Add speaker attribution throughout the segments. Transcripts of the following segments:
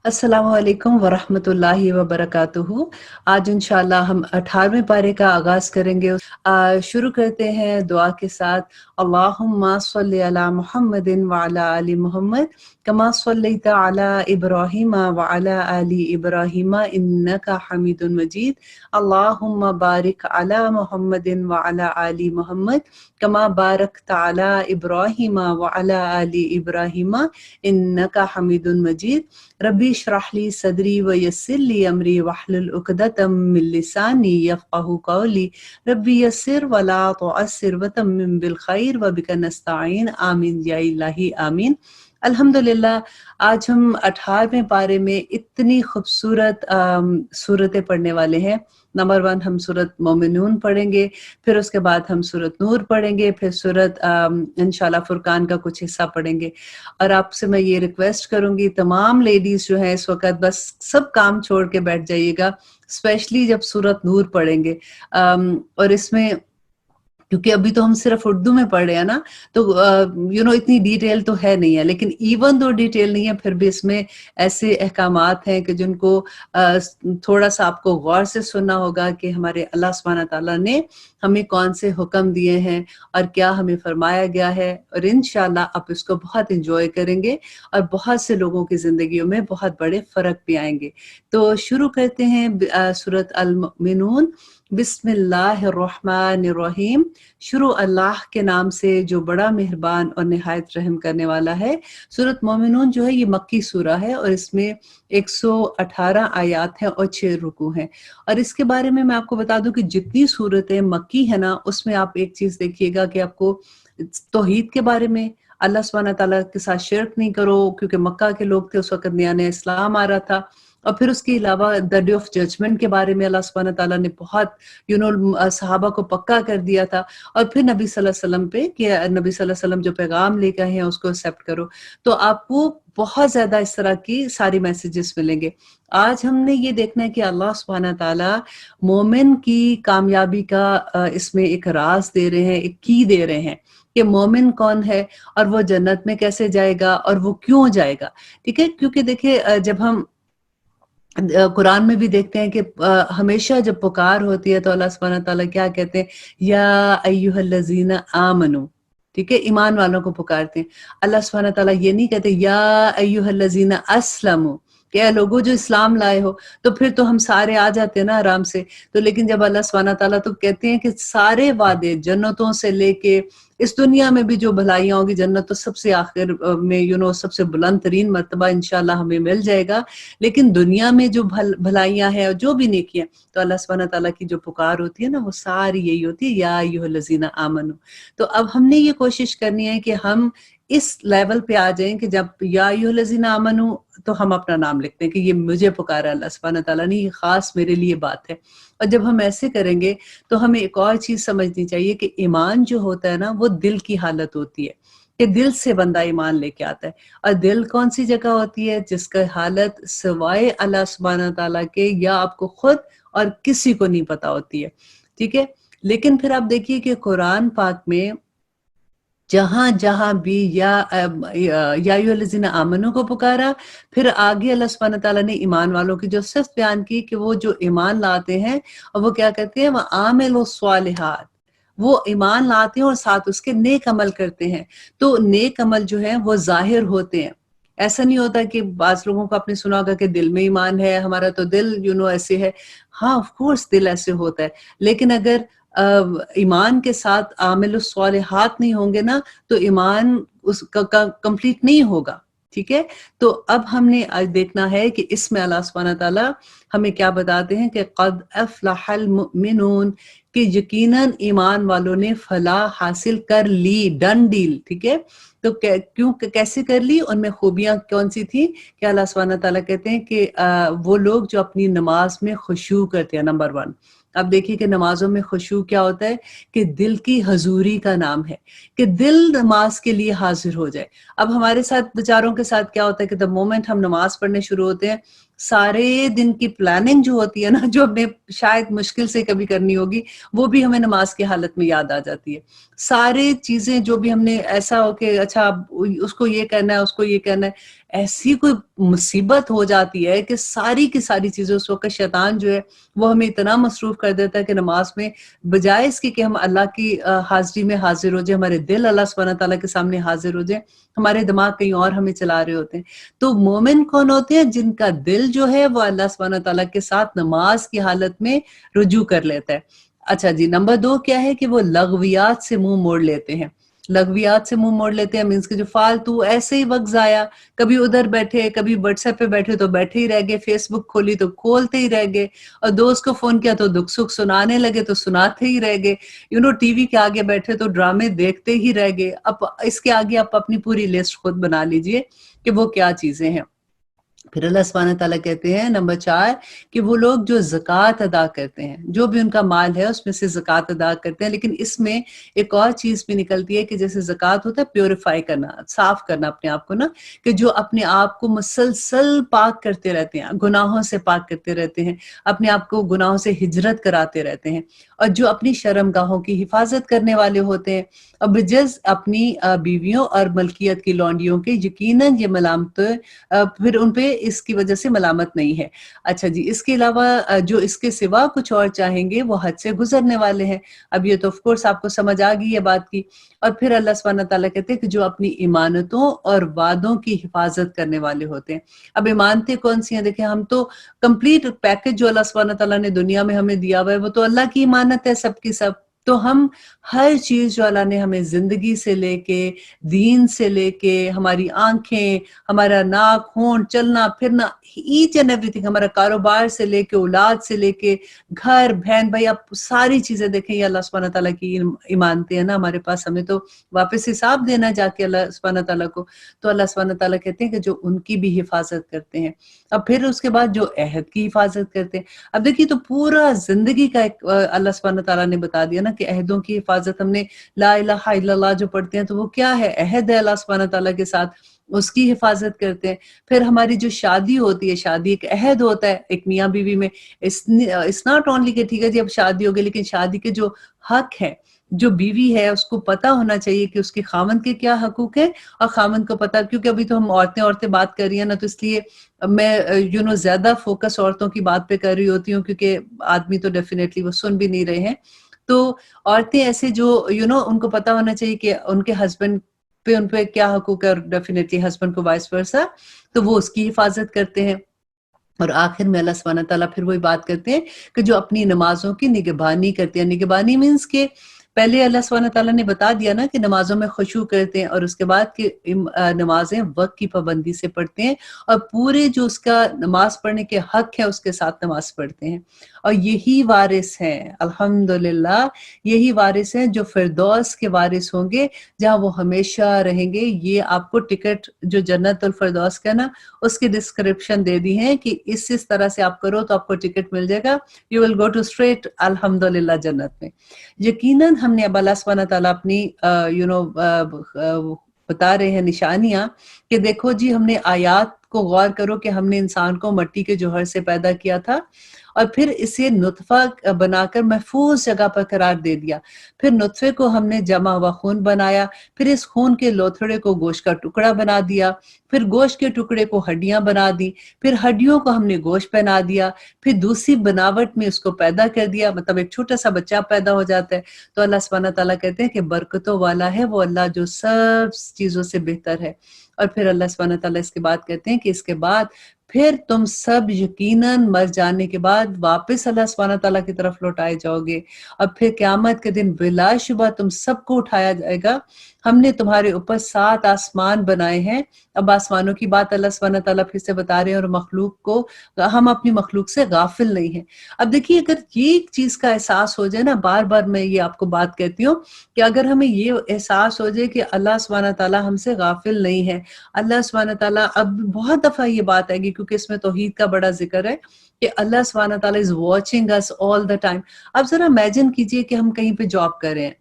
Speaker 1: अस्सलामु अलैकुम वरहमतुल्लाहि वबरकातुहू। आज इंशाअल्लाह हम 18वें पारे का आगाज़ करेंगे। शुरू करते हैं दुआ के साथ। अल्लाहुम्मा सल्लि अला मुहम्मदिन व अला आलि मुहम्मद कमा सल्लैता अला इब्राहीम व अला आलि इब्राहीम इन्नका हमीदुन मजीद। अल्लाहुम्मा बारिक अला मुहम्मदिन व अला आलि मुहम्मद कमा बारकता अला इब्राहीम व अला आलि इब्राहीम इन्नका हमीदुन मजीद। रब्बी इश्रह ली सदरी व यस्सिर ली अमरी वहलुल उक़दतम मिन लिसानी यफ़क़हू क़ौली रब्बी यस्सिर व ला तुअस्सिर व तम्मिम बिल खैर व बिका नस्तईन आमीन या इलाही आमीन। अल्हम्दुलिल्लाह, आज हम 18वें पारे में इतनी खूबसूरत सूरतें पढ़ने वाले हैं। नंबर 1 हम सूरत मोमिनून पढ़ेंगे, फिर उसके बाद हम सूरत नूर पढ़ेंगे, फिर सूरत इंशाल्लाह फुरकान का कुछ हिस्सा पढ़ेंगे। और आपसे मैं ये रिक्वेस्ट करूंगी, तमाम लेडीज जो हैं इस वक्त बस सब काम छोड़ के बैठ जाइएगा, स्पेशली जब सूरत नूर पढ़ेंगे। और इसमें क्योंकि अभी तो हम सिर्फ उर्दू में पढ़ रहे हैं ना, तो इतनी डिटेल तो है नहीं है, लेकिन इवन दो डिटेल नहीं है फिर भी इसमें ऐसे अहकामात हैं कि जिनको थोड़ा सा आपको गौर से सुनना होगा कि हमारे अल्लाह सुब्हानहू तआला ने हमें कौन से हुक्म दिए हैं और क्या हमें फरमाया गया है। और इंशाल्लाह आप इसको बहुत इंजॉय करेंगे और बहुत से लोगों की जिंदगियों में बहुत बड़े फर्क भी आएंगे। तो शुरू करते हैं सूरत अल मुमिनून। बिस्मिल्लाहिर्रहमानिर्रहीम। शुरू अल्लाह के नाम से जो बड़ा मेहरबान और निहायत रहम करने वाला है। सूरत मोमिनून जो है ये मक्की सूरा है और इसमें 118 आयात हैं और 6 रुकू हैं। और इसके बारे में मैं आपको बता दूं कि जितनी सूरतें मक्की है ना, उसमें आप एक चीज देखिएगा कि आपको तौहीद के बारे में, अल्लाह सुब्हानहू तआला के साथ शिर्क नहीं करो, क्योंकि मक्का के लोग थे उस वक्त, नया नया इस्लाम आ रहा था। और फिर उसके अलावा द डे ऑफ जजमेंट के बारे में अल्लाह सुब्हानहू तआला ने बहुत सहाबा को पक्का कर दिया था। और फिर नबी सल्लल्लाहु अलैहि वसल्लम पे कि नबी सल्लल्लाहु अलैहि वसल्लम जो पैगाम लेकर आए हैं उसको एक्सेप्ट करो। तो आपको बहुत ज्यादा इस तरह की सारी मैसेजेस मिलेंगे। आज हमने ये देखना है कि अल्लाह सुब्हानहू तआला मोमिन की कामयाबी का इसमें एक राज दे रहे हैं, एक की दे रहे हैं कि मोमिन कौन है और वो जन्नत में कैसे जाएगा और वो क्यों जाएगा। ठीक है, क्योंकि देखिए जब हम कुरान में भी देखते हैं कि हमेशा जब पुकार होती है तो अल्लाह सुब्हानहू तआला क्या कहते हैं, या अय्युहल्लज़ीना आमनू। ठीक है, ईमान वालों को पुकारते हैं। अल्लाह सुब्हानहू तआला ये नहीं कहते या अय्युहल्लज़ीना अस्लमू, क्या लोगों जो इस्लाम लाए हो, तो फिर तो हम सारे आ जाते हैं ना आराम से। तो लेकिन जब अल्लाह सुब्हानहू तआला तो कहते हैं कि सारे वादे जन्नतों से लेके इस दुनिया में भी जो भलाइयां होगी, जन्नत तो सबसे आखिर में सबसे बुलंद तरीन मर्तबा इंशाल्लाह हमें मिल जाएगा। लेकिन दुनिया में जो भलाइयां हैं और जो भी नेकियां, तो अल्लाह सुब्हानहू तआला की जो पुकार होती है ना, वो सारी यही होती है, या अय्युहल्लज़ीना आमनू। तो अब हमने ये कोशिश करनी है कि हम इस लेवल पे आ जाएं कि जब या अय्युहल्लज़ीना आमनू तो हम अपना नाम लिखते हैं कि ये मुझे पुकारा अल्लाह सुब्हानहू तआला ने, ये खास मेरे लिए बात है। और जब हम ऐसे करेंगे तो हमें एक और चीज समझनी चाहिए कि ईमान जो होता है ना, वो दिल की हालत होती है कि दिल से बंदा ईमान लेके आता है। और दिल कौन सी जगह होती है जिसका हालत सिवाय अल्लाह सुब्हानहू तआला के या आपको खुद और किसी को नहीं पता होती है। ठीक है, लेकिन फिर आप देखिए कि कुरान पाक में जहां जहां भी या अय्युहल्लज़ीना आमनू को पुकारा, फिर आगे अल्लाह सुब्हानहू तआला ने ईमान वालों की जो सिर्फ बयान की कि वो जो ईमान लाते हैं और वो क्या कहते हैं, वह आमिलुस स्वालिहात, वो ईमान लाते हैं और साथ उसके नेक अमल करते हैं। तो नेक अमल जो है वो जाहिर होते हैं। ऐसा नहीं होता कि बाज लोगों को आपने सुना होगा कि दिल में ईमान है, हमारा तो दिल ऐसे है। हाँ, ऑफ कोर्स दिल ऐसे होता है, लेकिन अगर ईमान के साथ आमिलुस स्वालिहात नहीं होंगे ना, तो ईमान उसका कंप्लीट नहीं होगा। ठीक है, तो अब हमने आज देखना है कि इसमें अल्लाह सुब्हानहू तआला हमें क्या बताते हैं कि क़द अफ़लहल मुमिनून, कि यकीनन ईमान वालों ने फलाह हासिल कर ली, डन डील। ठीक है, तो क्यों कैसे कर ली, उनमें खूबियां कौन सी थी कि अल्लाह सुब्हानहू तआला कहते हैं कि वो लोग जो अपनी नमाज में खुशू करते हैं। नंबर 1, अब देखिए कि नमाजों में खुशू क्या होता है कि दिल की हजूरी का नाम है, कि दिल नमाज के लिए हाजिर हो जाए। अब हमारे साथ बेचारों के साथ क्या होता है कि द मोमेंट हम नमाज पढ़ने शुरू होते हैं, सारे दिन की प्लानिंग जो होती है ना, जो हमने शायद मुश्किल से कभी करनी होगी, वो भी हमें नमाज की हालत में याद आ जाती है। सारे चीजें जो भी हमने ऐसा हो कि अच्छा उसको ये करना है, उसको ये करना है, ऐसी कोई मुसीबत हो जाती है कि सारी की सारी चीज़ें उस वक़्त शैतान जो है वो हमें इतना मसरूफ़ कर देता है कि नमाज़ में बजाय इसके कि हम अल्लाह की हाज़िरी में हाज़िर हो जाएँ, हमारे दिल अल्लाह सुब्हानहू तआला के सामने हाज़िर हो जाएँ, हमारे दिमाग कहीं और हमें चला रहे होते हैं। तो मोमिन कौन होते हैं? जिनका दिल जो है वो अल्लाह सुब्हानहू तआला के साथ नमाज़ की हालत में रुजू कर लेता है। अच्छा जी, नंबर 2 क्या है कि वो लग़वियात से मुँह मोड़ लेते हैं। लग़वियात से मुँह मोड़ लेते हैं मीन्स कि जो फालतू ऐसे ही वक़्त ज़ाया, कभी उधर बैठे, कभी व्हाट्सएप पे बैठे तो बैठे ही रह गए, फेसबुक खोली तो खोलते ही रह गए और दोस्त को फ़ोन किया तो दुख-सुख सुनाने लगे तो सुनाते ही रह गए। टीवी के आगे बैठे तो ड्रामे देखते ही रह गए। अब इसके आगे आप अपनी पूरी लिस्ट खुद बना लीजिए कि वो क्या चीज़ें हैं। फिर अल्लाह सुब्हानहू तआला कहते हैं नंबर 4 कि वो लोग जो ज़कात अदा करते हैं, जो भी उनका माल है उसमें से ज़कात अदा करते हैं, लेकिन इसमें एक और चीज़ भी निकलती है कि जैसे ज़कात होता है प्यूरिफाई करना, साफ करना अपने आप को ना, कि जो अपने आप को मुसलसल पाक करते रहते हैं, गुनाहों से पाक करते रहते हैं, अपने आप को गुनाहों से हिजरत कराते रहते हैं और जो अपनी शर्मगाहों की हिफाजत करने वाले होते हैं। अब जज़ अपनी बीवियों और मलकियत की लौंडियों के यकीनन ये मलामत फिर उन पे इसकी वजह से मलामत नहीं है। अच्छा जी, इसके अलावा जो इसके सिवा कुछ और चाहेंगे वो हद से गुज़रने वाले हैं। अब ये तो ऑफ़ कोर्स आपको समझ आ गई है बात की। और फिर अल्लाह सुब्हानहू तआला कहते हैं कि जो अपनी इमानतों और वादों की हिफाज़त करने वाले होते हैं। अब इमानतें कौन-सी हैं? देखिए हम तो कंप्लीट पैकेज जो अल्लाह सुब्हानहू तआला ने दुनिया में हमें दिया हुआ है वो तो अल्लाह की इमानत है सब की सब। तो हम हर चीज़ जो अल्लाह ने हमें ज़िंदगी से लेके, दीन से लेके, हमारी आँखें, हमारा नाक, होंठ, चलना-फिरना, ईच एंड एवरीथिंग, हमारा कारोबार से लेके, औलाद से लेके, घर, बहन-भाई, आप सारी चीज़ें देखें ये अल्लाह सुब्हानहू तआला की इमानतें हैं ना हमारे पास, हमें तो वापस हिसाब देना है जाके अल्लाह सुब्हानहू तआला को। तो अल्लाह सुब्हानहू तआला कहते हैं कि जो उनकी भी हिफाज़त करते हैं। अब फिर उसके बाद जो अहद की हिफाज़त करते हैं। अब देखिए तो पूरा ज़िंदगी का एक अल्लाह सुब्हानहू तआला ने बता दिया ना कि अहदों की हिफाज़त हमने ला इलाहा इल्लल्लाह जो पढ़ते हैं तो वो क्या है? अहद है अल्लाह सुब्हानहू तआला के साथ, उसकी हिफाज़त करते हैं। फिर हमारी जो शादी होती है, शादी एक अहद होता है एक मियाँ-बीवी में। इट्स नॉट ओनली कि ठीक है जी अब शादी हो गई, लेकिन शादी के जो हक हैं, जो बीवी है उसको पता होना चाहिए कि उसके खामन के क्या हकूक हैं और खामन को पता, क्योंकि अभी तो हम औरतें बात कर रही हैं ना, तो इसलिए मैं ज़्यादा फ़ोकस औरतों की बात पे कर रही होती हूँ क्योंकि आदमी तो डेफ़िनेटली वो सुन भी नहीं रहे हैं। तो औरतें ऐसे जो उनको पता होना चाहिए कि उनके हस्बैंड पे उन पे क्या हकूक है और डेफ़िनेटली हस्बैंड को वाइस वर्सा, तो वो उसकी हिफाज़त करते हैं। और आखिर में अल्लाह सुब्हानहू तआला फिर वही बात करते हैं कि जो अपनी नमाज़ों की निगहबानी करते हैं। निगहबानी मीन्स के पहले अल्लाह सुब्हानहू तआला ने बता दिया ना कि नमाज़ों में खुशू करते हैं और उसके बाद कि नमाज़ें वक़्त की पाबंदी से पढ़ते हैं और पूरे जो उसका नमाज़ पढ़ने के हक है उसके साथ नमाज़ पढ़ते हैं। और यही वारिस हैं, अल्हम्दुलिल्लाह, यही वारिस हैं जो फिरदौस के वारिस होंगे, जहाँ वो हमेशा रहेंगे। ये आपको टिकट जो जन्नतुल फिरदौस का ना, उसकी डिस्क्रिप्शन दे दी है कि इस तरह से आप करो तो आपको टिकट मिल जाएगा। You will go to straight अल्हम्दुलिल्लाह जन्नत में। यकीनन हमने अब अल्लाह सुब्हानहू तआला अपनी बता रहे हैं निशानियाँ कि देखो जी हमने आयात को गौर करो कि हमने इंसान को मिट्टी के जौहर से पैदा किया था और फिर इसे नुत्फ़ा बनाकर महफूज़ जगह पर करार दे दिया। फिर नुत्फ़े को हमने जमा हुआ खून बनाया, फिर इस खून के लोथड़े को गोश्त का टुकड़ा बना दिया, फिर गोश्त के टुकड़े को हड्डियाँ बना दी, फिर हड्डियों को हमने गोश्त बना दिया, फिर दूसरी बनावट में उसको पैदा कर दिया, मतलब एक छोटा-सा बच्चा पैदा हो जाता है। तो अल्लाह सुब्हानहू तआला कहते हैं कि बरकतों वाला है वो अल्लाह जो सब चीज़ों से बेहतर है। और फिर अल्लाह सुब्हानहू तआला इसके बाद कहते हैं कि इसके बाद फिर तुम सब यकीनन मर जाने के बाद वापस अल्लाह सुब्हानहू तआला की तरफ लौटाए जाओगे और फिर क़यामत के दिन बिलाशुबा तुम सबको उठाया जाएगा। हमने तुम्हारे ऊपर 7 आसमान बनाए हैं। अब आसमानों की बात अल्लाह सुब्हानहू तआला फिर से बता रहे हैं और मखलूक को, हम अपनी मखलूक से गाफिल नहीं हैं। अब देखिए अगर ये एक चीज़ का एहसास हो जाए ना, बार-बार मैं ये आपको बात कहती हूँ कि अगर हमें ये एहसास हो जाए कि अल्लाह सुब्हानहू तआला हमसे गाफिल नहीं है, अल्लाह सुब्हानहू तआला, अब बहुत दफ़ा ये बात आएगी क्योंकि इसमें तौहीद का बड़ा ज़िक्र है कि अल्लाह सुब्हानहू तआला is watching us all the time. अब ज़रा इमेजिन कीजिए कि हम कहीं पे जॉब कर रहे हैं।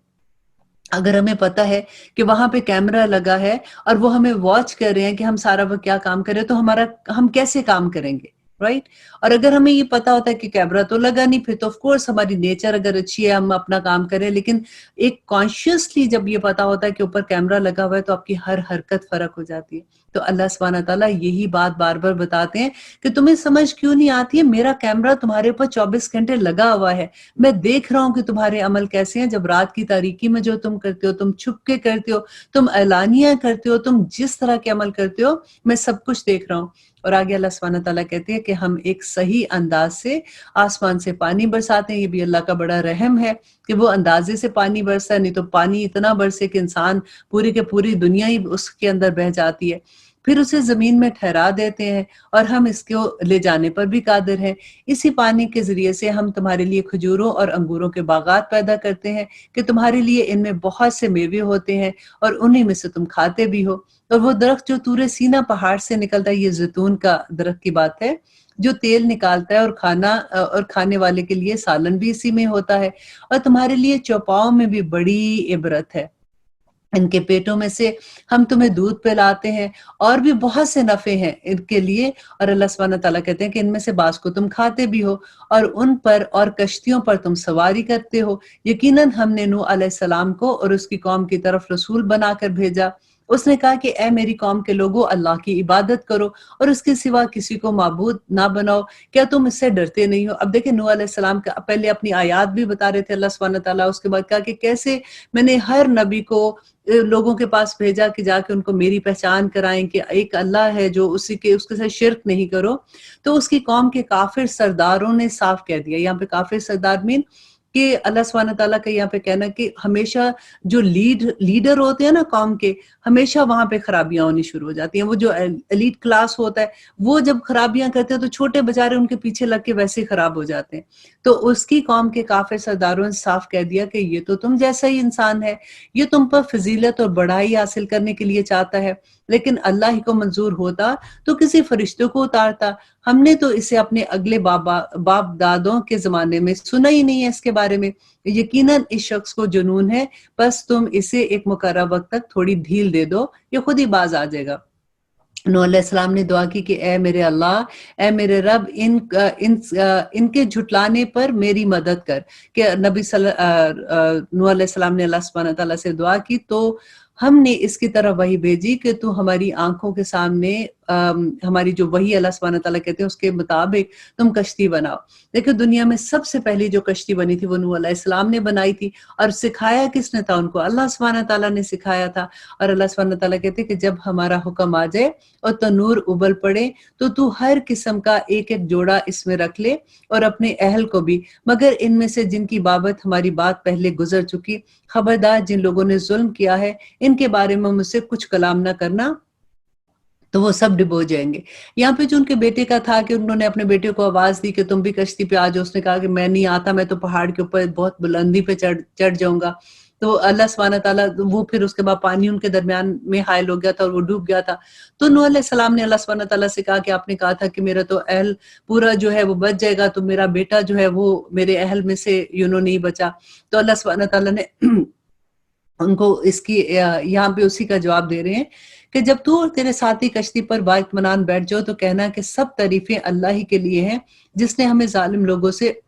Speaker 1: अगर हमें पता है कि वहाँ पे कैमरा लगा है और वो हमें वॉच कर रहे हैं कि हम सारा वक़्त क्या काम कर रहे हैं, तो हम कैसे काम करेंगे? राइट। और अगर हमें ये पता होता है कि कैमरा तो लगा नहीं, फिर तो ऑफ कोर्स हमारी नेचर अगर अच्छी है हम अपना काम करें, लेकिन एक कॉन्शियसली जब ये पता होता है कि ऊपर कैमरा लगा हुआ है तो आपकी हर हरकत फर्क हो जाती है। तो अल्लाह सुब्हानहू ताला यही बात बार बार बताते हैं कि तुम्हें समझ क्यों नहीं आती है, मेरा कैमरा तुम्हारे ऊपर 24 घंटे लगा हुआ है, मैं देख रहा हूँ कि तुम्हारे अमल कैसे हैं। जब रात की तारीकी में जो तुम करते हो, तुम छुप के करते हो, तुम एलानिया करते हो, तुम जिस तरह के अमल करते हो, मैं सब कुछ देख रहा हूँ। और आगे अल्लाह सुब्हानहू ताला कहते हैं कि हम एक सही अंदाज से आसमान से पानी बरसाते हैं। ये भी अल्लाह का बड़ा रहम है कि वो अंदाजे से पानी बरसा है, नहीं तो पानी इतना बरसे कि इंसान पूरी के पूरी दुनिया ही उसके अंदर बह जाती है। फिर उसे जमीन में ठहरा देते हैं और हम इसको ले जाने पर भी कादिर हैं। इसी पानी के जरिए से हम तुम्हारे लिए खजूरों और अंगूरों के बागात पैदा करते हैं कि तुम्हारे लिए इनमें बहुत से मेवे होते हैं और उन्हीं में से तुम खाते भी हो। और वो दरख्त जो तूरे सीना पहाड़ से निकलता है, ये जैतून का दरख्त की बात है, जो तेल निकालता है और खाने वाले के लिए सालन भी इसी में होता है। और तुम्हारे लिए चौपाओं में भी बड़ी इबरत है। इनके पेटों में से हम तुम्हें दूध पिलाते हैं और भी बहुत से नफे हैं इनके लिए। और अल्लाह सुब्हानहू ताला कहते हैं कि इनमें से बाज को तुम खाते भी हो और उन पर और कश्तियों पर तुम सवारी करते हो। यकीनन हमने नूह अलैहिस्सलाम को और उसकी कौम की तरफ रसूल बनाकर भेजा। उसने कहा कि ए मेरी कौम के लोगों, अल्लाह की इबादत करो और उसके सिवा किसी को माबूद ना बनाओ, क्या तुम इससे डरते नहीं हो। अब देखिए नूह अलैहिस्सलाम का पहले अपनी आयात भी बता रहे थे अल्लाह सुब्हानहू ताला, उसके बाद कहा कि कैसे मैंने हर नबी को लोगों के पास भेजा कि जाके उनको मेरी पहचान कराएं कि एक अल्लाह है, जो उसके साथ शिर्क नहीं करो। तो उसकी कौम के काफिर सरदारों ने साफ कह दिया, यहाँ पे काफिर सरदार मीन कि अल्लाह सुब्हानहू ताला का यहाँ पे कहना कि हमेशा जो लीडर होते हैं ना कौम के, हमेशा वहां पे खराबियां होनी शुरू हो जाती हैं। वो जो एलीट क्लास होता है, वो जब खराबियां करते हैं तो छोटे बेचारे उनके पीछे लग के वैसे ही खराब हो जाते हैं। तो उसकी कौम के काफिर सरदारों ने साफ कह दिया कि ये तो तुम जैसा ही इंसान है, ये तुम पर फजीलत और बढ़ाई हासिल करने के लिए चाहता है, लेकिन अल्लाह ही को मंजूर होता तो किसी फरिश्ते को उतारता। हमने तो इसे अपने अगले बाप दादों के जमाने में सुना ही नहीं है इसके बारे में। यकीनन इस शख्स को जुनून है, बस तुम इसे एक मुकर्रर वक्त तक थोड़ी ढील दे दो, ये खुद ही बाज आ जाएगा। नूह अलैहिस्सलाम ने दुआ की कि ए मेरे अल्लाह, ए मेरे रब, इनके झुटलाने पर मेरी मदद कर। कि नूह अलैहिस्सलाम ने अल्लाह सुब्हानहू ताला से दुआ की तो हमने इसकी तरफ वही भेजी कि तू हमारी आंखों के सामने हमारी जो वही अल्लाह सुब्हानहू ताला कहते हैं उसके मुताबिक तुम कश्ती बनाओ। देखो दुनिया में सबसे पहली जो कश्ती बनी थी वो नूह अलैहिस्सलाम ने बनाई थी। और सिखाया किसने था उनको? अल्लाह सुब्हानहू ताला ने सिखाया था। और अल्लाह सुब्हानहू ताला कहते हैं कि जब हमारा हुक्म आ जाए और तनूर उबल पड़े तो तू हर किस्म का एक एक जोड़ा इसमें रख ले और अपने अहल को भी, मगर इनमें से जिनकी बाबत हमारी बात पहले गुजर चुकी। खबरदार जिन लोगों ने जुल्म किया है इनके बारे में मुझसे कुछ कलाम ना करना, तो वो सब डुबो जाएंगे। यहाँ पे जो उनके बेटे का था कि उन्होंने अपने बेटे को आवाज दी कि तुम भी कश्ती पे आ जाओ, उसने कहा कि मैं नहीं आता, मैं तो पहाड़ के ऊपर बहुत बुलंदी पे चढ़ जाऊंगा। तो अल्लाह सुब्हानहू ताला, वो फिर उसके बाद पानी उनके दरमियान में हायल हो गया था और वो डूब गया था। तो नूह अलैहिस्सलाम ने अल्लाह सुब्हानहू ताला से कहा कि आपने कहा था कि मेरा तो अहल पूरा जो है वो बच जाएगा, तो मेरा बेटा जो है वो मेरे अहल में से नहीं बचा। तो अल्लाह सुब्हानहू ताला ने उनको इसकी यहाँ पे उसी का जवाब दे रहे हैं कि जब तू और तेरे साथी कश्ती पर बाइत्मीनान बैठ जाओ तो कहना कि सब तारीफें अल्लाह ही के लिए हैं जिसने हमें जालिम लोगों से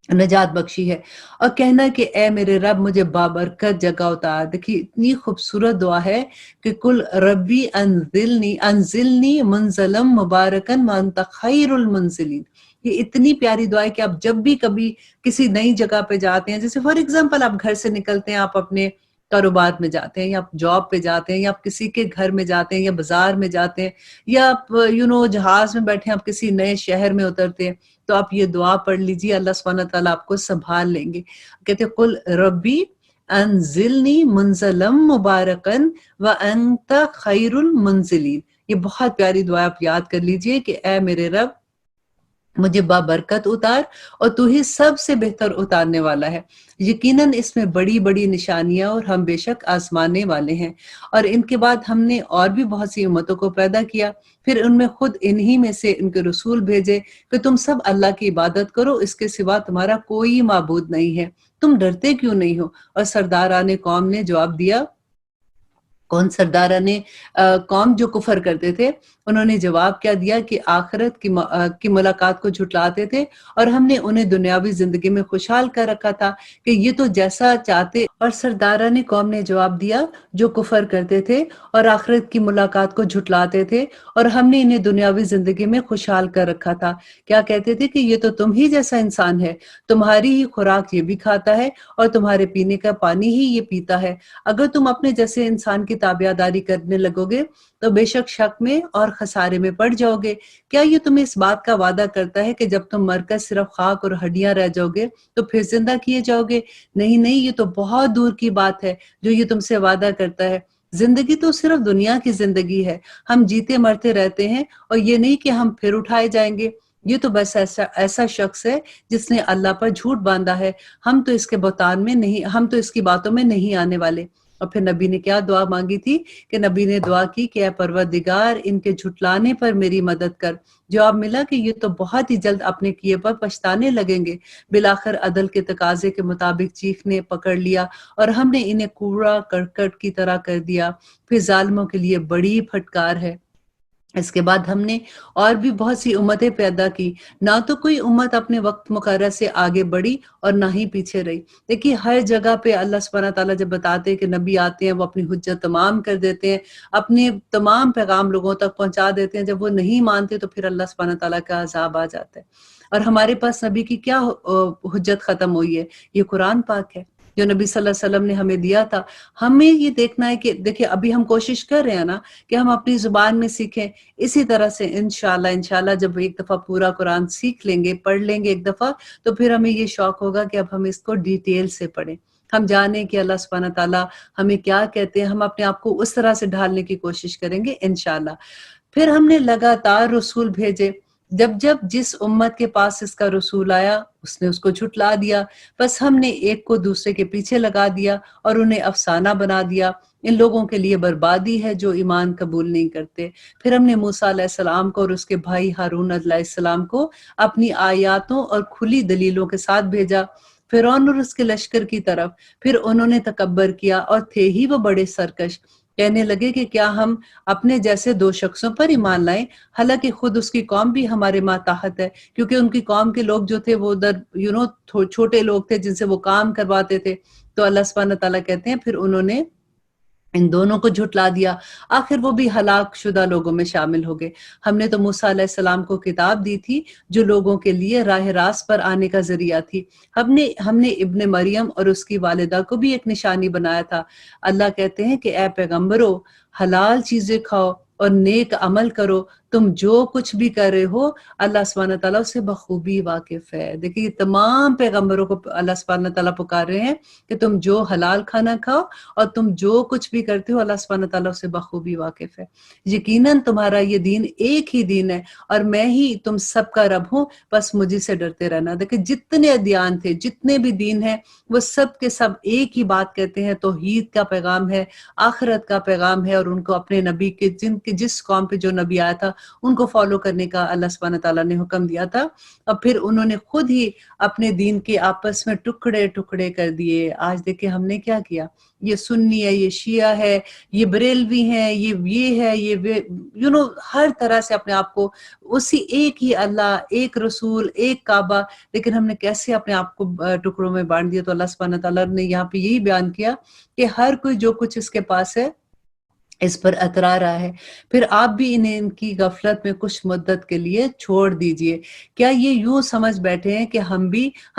Speaker 1: निजात बख्शी है। और कहना कि ए मेरे रब मुझे बाबरकत जगह उतार। देखिए इतनी खूबसूरत दुआ है कि कुल रब्बी अंजिलनी मुंजलम मुबारकन व अंत खैरुल मुंजिलीन। ये इतनी प्यारी दुआ है कि आप जब भी कभी किसी नई जगह पे जाते हैं, जैसे फॉर एग्जांपल आप घर से निकलते हैं, आप अपने कारोबार में जाते हैं या आप जॉब पे जाते हैं या आप किसी के घर में जाते हैं या बाजार में जाते हैं या आप जहाज में बैठे हैं, आप किसी नए शहर में उतरते हैं, तो आप ये दुआ पढ़ लीजिए, अल्लाह सुब्हानहू ताला आपको संभाल लेंगे। कहते कुल रब्बी अंजिलनी मुंजलम मुबारकन व अंत खैरुल मुंजिलीन। ये बहुत प्यारी दुआ, आप याद कर लीजिए कि ए मेरे रब मुझे बाबरकत उतार और तू ही सबसे बेहतर उतारने वाला है। यकीनन इसमें बड़ी बड़ी निशानियां और हम बेशक आजमाने वाले हैं। और इनके बाद हमने और भी बहुत सी उम्मतों को पैदा किया, फिर उनमें खुद इन्हीं में से इनके रसूल भेजे कि तुम सब अल्लाह की इबादत करो, इसके सिवा तुम्हारा कोई माबूद नहीं है, तुम डरते क्यों नहीं हो। और सरदाराने कौम ने जवाब दिया, कौन सरदारा ने कौम जो कुफर करते थे, انہوں نے جواب کیا دیا کہ آخرت کی ملاقات کو جھٹلاتے تھے اور ہم نے انہیں دنیاوی زندگی میں خوشحال کر رکھا تھا کہ یہ تو جیسا چاہتے، اور سرداران قوم نے جواب دیا جو کفر کرتے تھے اور آخرت کی ملاقات کو جھٹلاتے تھے اور ہم نے انہیں دنیاوی زندگی میں خوشحال کر رکھا تھا، کیا کہتے تھے کہ یہ تو تم ہی جیسا انسان ہے، تمہاری ہی خوراک یہ بھی کھاتا ہے اور تمہارے پینے کا پانی ہی یہ پیتا ہے، اگر تم اپنے جیسے انسان کی تابعداری کرنے لگو گے تو بے شک میں اور خسارے میں پڑ جاؤ گے۔ کیا یہ تمہیں اس بات کا وعدہ کرتا ہے کہ جب تم مر کر صرف خاک اور ہڈیاں رہ جاؤ گے تو پھر زندہ کیے جاؤ گے؟ نہیں، یہ تو بہت دور کی بات ہے جو یہ تم سے وعدہ کرتا ہے۔ زندگی تو صرف دنیا کی زندگی ہے، ہم جیتے مرتے رہتے ہیں اور یہ نہیں کہ ہم پھر اٹھائے جائیں گے۔ یہ تو بس ایسا شخص ہے جس نے اللہ پر جھوٹ باندھا ہے، ہم تو اس کی باتوں میں نہیں آنے والے۔ اور پھر نبی نے کیا دعا مانگی تھی کہ نبی نے دعا کی کہ اے پروردگار ان کے جھٹلانے پر میری مدد کر۔ جواب ملا کہ یہ تو بہت ہی جلد اپنے کیے پر پچھتانے لگیں گے۔ بالآخر عدل کے تقاضے کے مطابق چیخ نے پکڑ لیا اور ہم نے انہیں کوڑا کرکٹ کی طرح کر دیا، پھر ظالموں کے لیے بڑی پھٹکار ہے۔ اس کے بعد ہم نے اور بھی بہت سی امتیں پیدا کی، نہ تو کوئی امت اپنے وقت مقررہ سے آگے بڑھی اور نہ ہی پیچھے رہی۔ دیکھیے ہر جگہ پہ اللہ سبحانہ تعالیٰ جب بتاتے ہیں کہ نبی آتے ہیں وہ اپنی حجت تمام کر دیتے ہیں، اپنے تمام پیغام لوگوں تک پہنچا دیتے ہیں، جب وہ نہیں مانتے تو پھر اللہ سبحانہ تعالیٰ کا عذاب آ جاتا ہے۔ اور ہمارے پاس نبی کی کیا حجت ختم ہوئی ہے؟ یہ قرآن پاک ہے جو نبی صلی اللہ علیہ وسلم نے ہمیں دیا تھا۔ ہمیں یہ دیکھنا ہے کہ دیکھیں ابھی ہم کوشش کر رہے ہیں نا کہ ہم اپنی زبان میں سیکھیں، اسی طرح سے انشاءاللہ جب ایک دفعہ پورا قرآن سیکھ لیں گے، پڑھ لیں گے ایک دفعہ، تو پھر ہمیں یہ شوق ہوگا کہ اب ہم اس کو ڈیٹیل سے پڑھیں، ہم جانیں کہ اللہ سبحانہ تعالیٰ ہمیں کیا کہتے ہیں، ہم اپنے آپ کو اس طرح سے ڈھالنے کی کوشش کریں گے انشاءاللہ۔ پھر ہم نے لگاتار رسول بھیجے، جب جس امت کے پاس اس کا رسول آیا اس نے اس کو جھٹلا دیا، بس ہم نے ایک کو دوسرے کے پیچھے لگا دیا اور انہیں افسانہ بنا دیا۔ ان لوگوں کے لیے بربادی ہے جو ایمان قبول نہیں کرتے۔ پھر ہم نے موسیٰ علیہ السلام کو اور اس کے بھائی ہارون علیہ السلام کو اپنی آیاتوں اور کھلی دلیلوں کے ساتھ بھیجا فرعون اور اس کے لشکر کی طرف، پھر انہوں نے تکبر کیا اور تھے ہی وہ بڑے سرکش، کہنے لگے کہ کیا ہم اپنے جیسے دو شخصوں پر ایمان لائیں، حالانکہ خود اس کی قوم بھی ہمارے ماتحت ہے، کیونکہ ان کی قوم کے لوگ جو تھے وہ ادھر چھوٹے لوگ تھے جن سے وہ کام کرواتے تھے۔ تو اللہ سبحانہ تعالیٰ کہتے ہیں پھر انہوں نے ان دونوں کو جھٹلا دیا، آخر وہ بھی ہلاک شدہ لوگوں میں شامل ہو گئے۔ ہم نے تو موسیٰ علیہ السلام کو کتاب دی تھی جو لوگوں کے لیے راہ راست پر آنے کا ذریعہ تھی۔ ہم نے ابن مریم اور اس کی والدہ کو بھی ایک نشانی بنایا تھا۔ اللہ کہتے ہیں کہ اے پیغمبرو، حلال چیزیں کھاؤ اور نیک عمل کرو، تم جو کچھ بھی کر رہے ہو اللہ سبحانہ تعالیٰ اسے بخوبی واقف ہے۔ دیکھیے تمام پیغمبروں کو اللہ سبحانہ تعالیٰ پکار رہے ہیں کہ تم جو حلال کھانا کھاؤ اور تم جو کچھ بھی کرتے ہو اللہ سبحانہ تعالیٰ اسے بخوبی واقف ہے۔ یقیناً تمہارا یہ دین ایک ہی دین ہے اور میں ہی تم سب کا رب ہوں، بس مجھے سے ڈرتے رہنا۔ دیکھیں جتنے ادیان تھے، جتنے بھی دین ہیں، وہ سب کے سب ایک ہی بات کہتے ہیں، توحید کا پیغام ہے، آخرت کا پیغام ہے، اور ان کو اپنے نبی کے جس قوم پہ جو نبی آیا تھا ان کو فالو کرنے کا اللہ سبحانہ تعالیٰ نے حکم دیا تھا۔ اور پھر انہوں نے خود ہی اپنے دین کے آپس میں ٹکڑے ٹکڑے کر دیے۔ آج دیکھیں ہم نے کیا کیا، یہ سنی ہے، یہ شیعہ ہے، یہ بریلوی ہیں، یہ ہے، یہ ہر طرح سے اپنے آپ کو اسی ایک ہی اللہ، ایک رسول، ایک کعبہ، لیکن ہم نے کیسے اپنے آپ کو ٹکڑوں میں بانٹ دیا۔ تو اللہ سبحانہ تعالیٰ نے یہاں پہ یہی بیان کیا کہ ہر کوئی جو کچھ اس کے پاس ہے اس پر اترا رہا ہے، پھر آپ بھی انہیں ان کی غفلت میں کچھ مدت کے لیے چھوڑ دیجئے۔ کیا یہ یوں سمجھ بیٹھے ہیں کہ ہم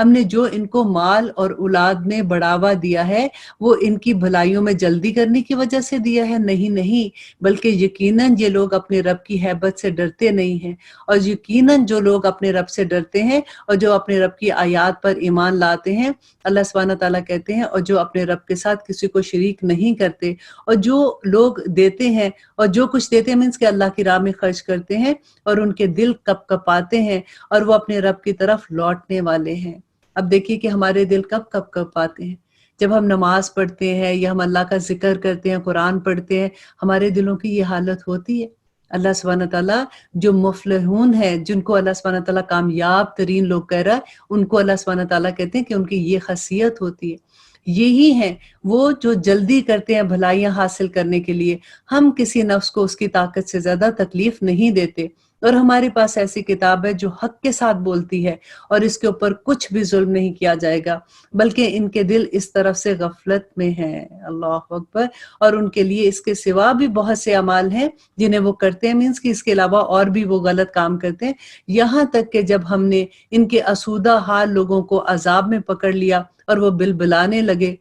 Speaker 1: نے جو ان کو مال اور اولاد میں بڑھاوا دیا ہے وہ ان کی بھلائیوں میں جلدی کرنے کی وجہ سے دیا ہے؟ نہیں، بلکہ یقیناً یہ لوگ اپنے رب کی ہیبت سے ڈرتے نہیں ہیں، اور یقیناً جو لوگ اپنے رب سے ڈرتے ہیں اور جو اپنے رب کی آیات پر ایمان لاتے ہیں، اللہ سبحانہ تعالیٰ کہتے ہیں، اور جو اپنے رب کے ساتھ کسی کو شریک نہیں کرتے، اور جو لوگ دیتے ہیں اور جو کچھ دیتے ہیں مینس کہ اللہ کی راہ میں خرچ کرتے ہیں اور ان کے دل کپ کپاتے ہیں اور وہ اپنے رب کی طرف لوٹنے والے ہیں۔ اب دیکھیے کہ ہمارے دل کب کپ کپاتے ہیں، جب ہم نماز پڑھتے ہیں یا ہم اللہ کا ذکر کرتے ہیں، قرآن پڑھتے ہیں، ہمارے دلوں کی یہ حالت ہوتی ہے۔ اللہ سبحانہ تعالیٰ جو مفلحون ہے، جن کو اللہ سبحانہ تعالیٰ کامیاب ترین لوگ کہہ رہا ہے، ان کو اللہ سبحانہ تعالیٰ کہتے ہیں کہ ان کی یہ خاصیت ہوتی ہے۔ یہی ہیں وہ جو جلدی کرتے ہیں بھلائیاں حاصل کرنے کے لیے. ہم کسی نفس کو اس کی طاقت سے زیادہ تکلیف نہیں دیتے، اور ہمارے پاس ایسی کتاب ہے جو حق کے ساتھ بولتی ہے اور اس کے اوپر کچھ بھی ظلم نہیں کیا جائے گا، بلکہ ان کے دل اس طرف سے غفلت میں ہیں. اللہ اکبر. اور ان کے لیے اس کے سوا بھی بہت سے اعمال ہیں جنہیں وہ کرتے ہیں، مینس کہ اس کے علاوہ اور بھی وہ غلط کام کرتے ہیں، یہاں تک کہ جب ہم نے ان کے اسودہ حال لوگوں کو عذاب میں پکڑ لیا اور وہ بلبلانے لگے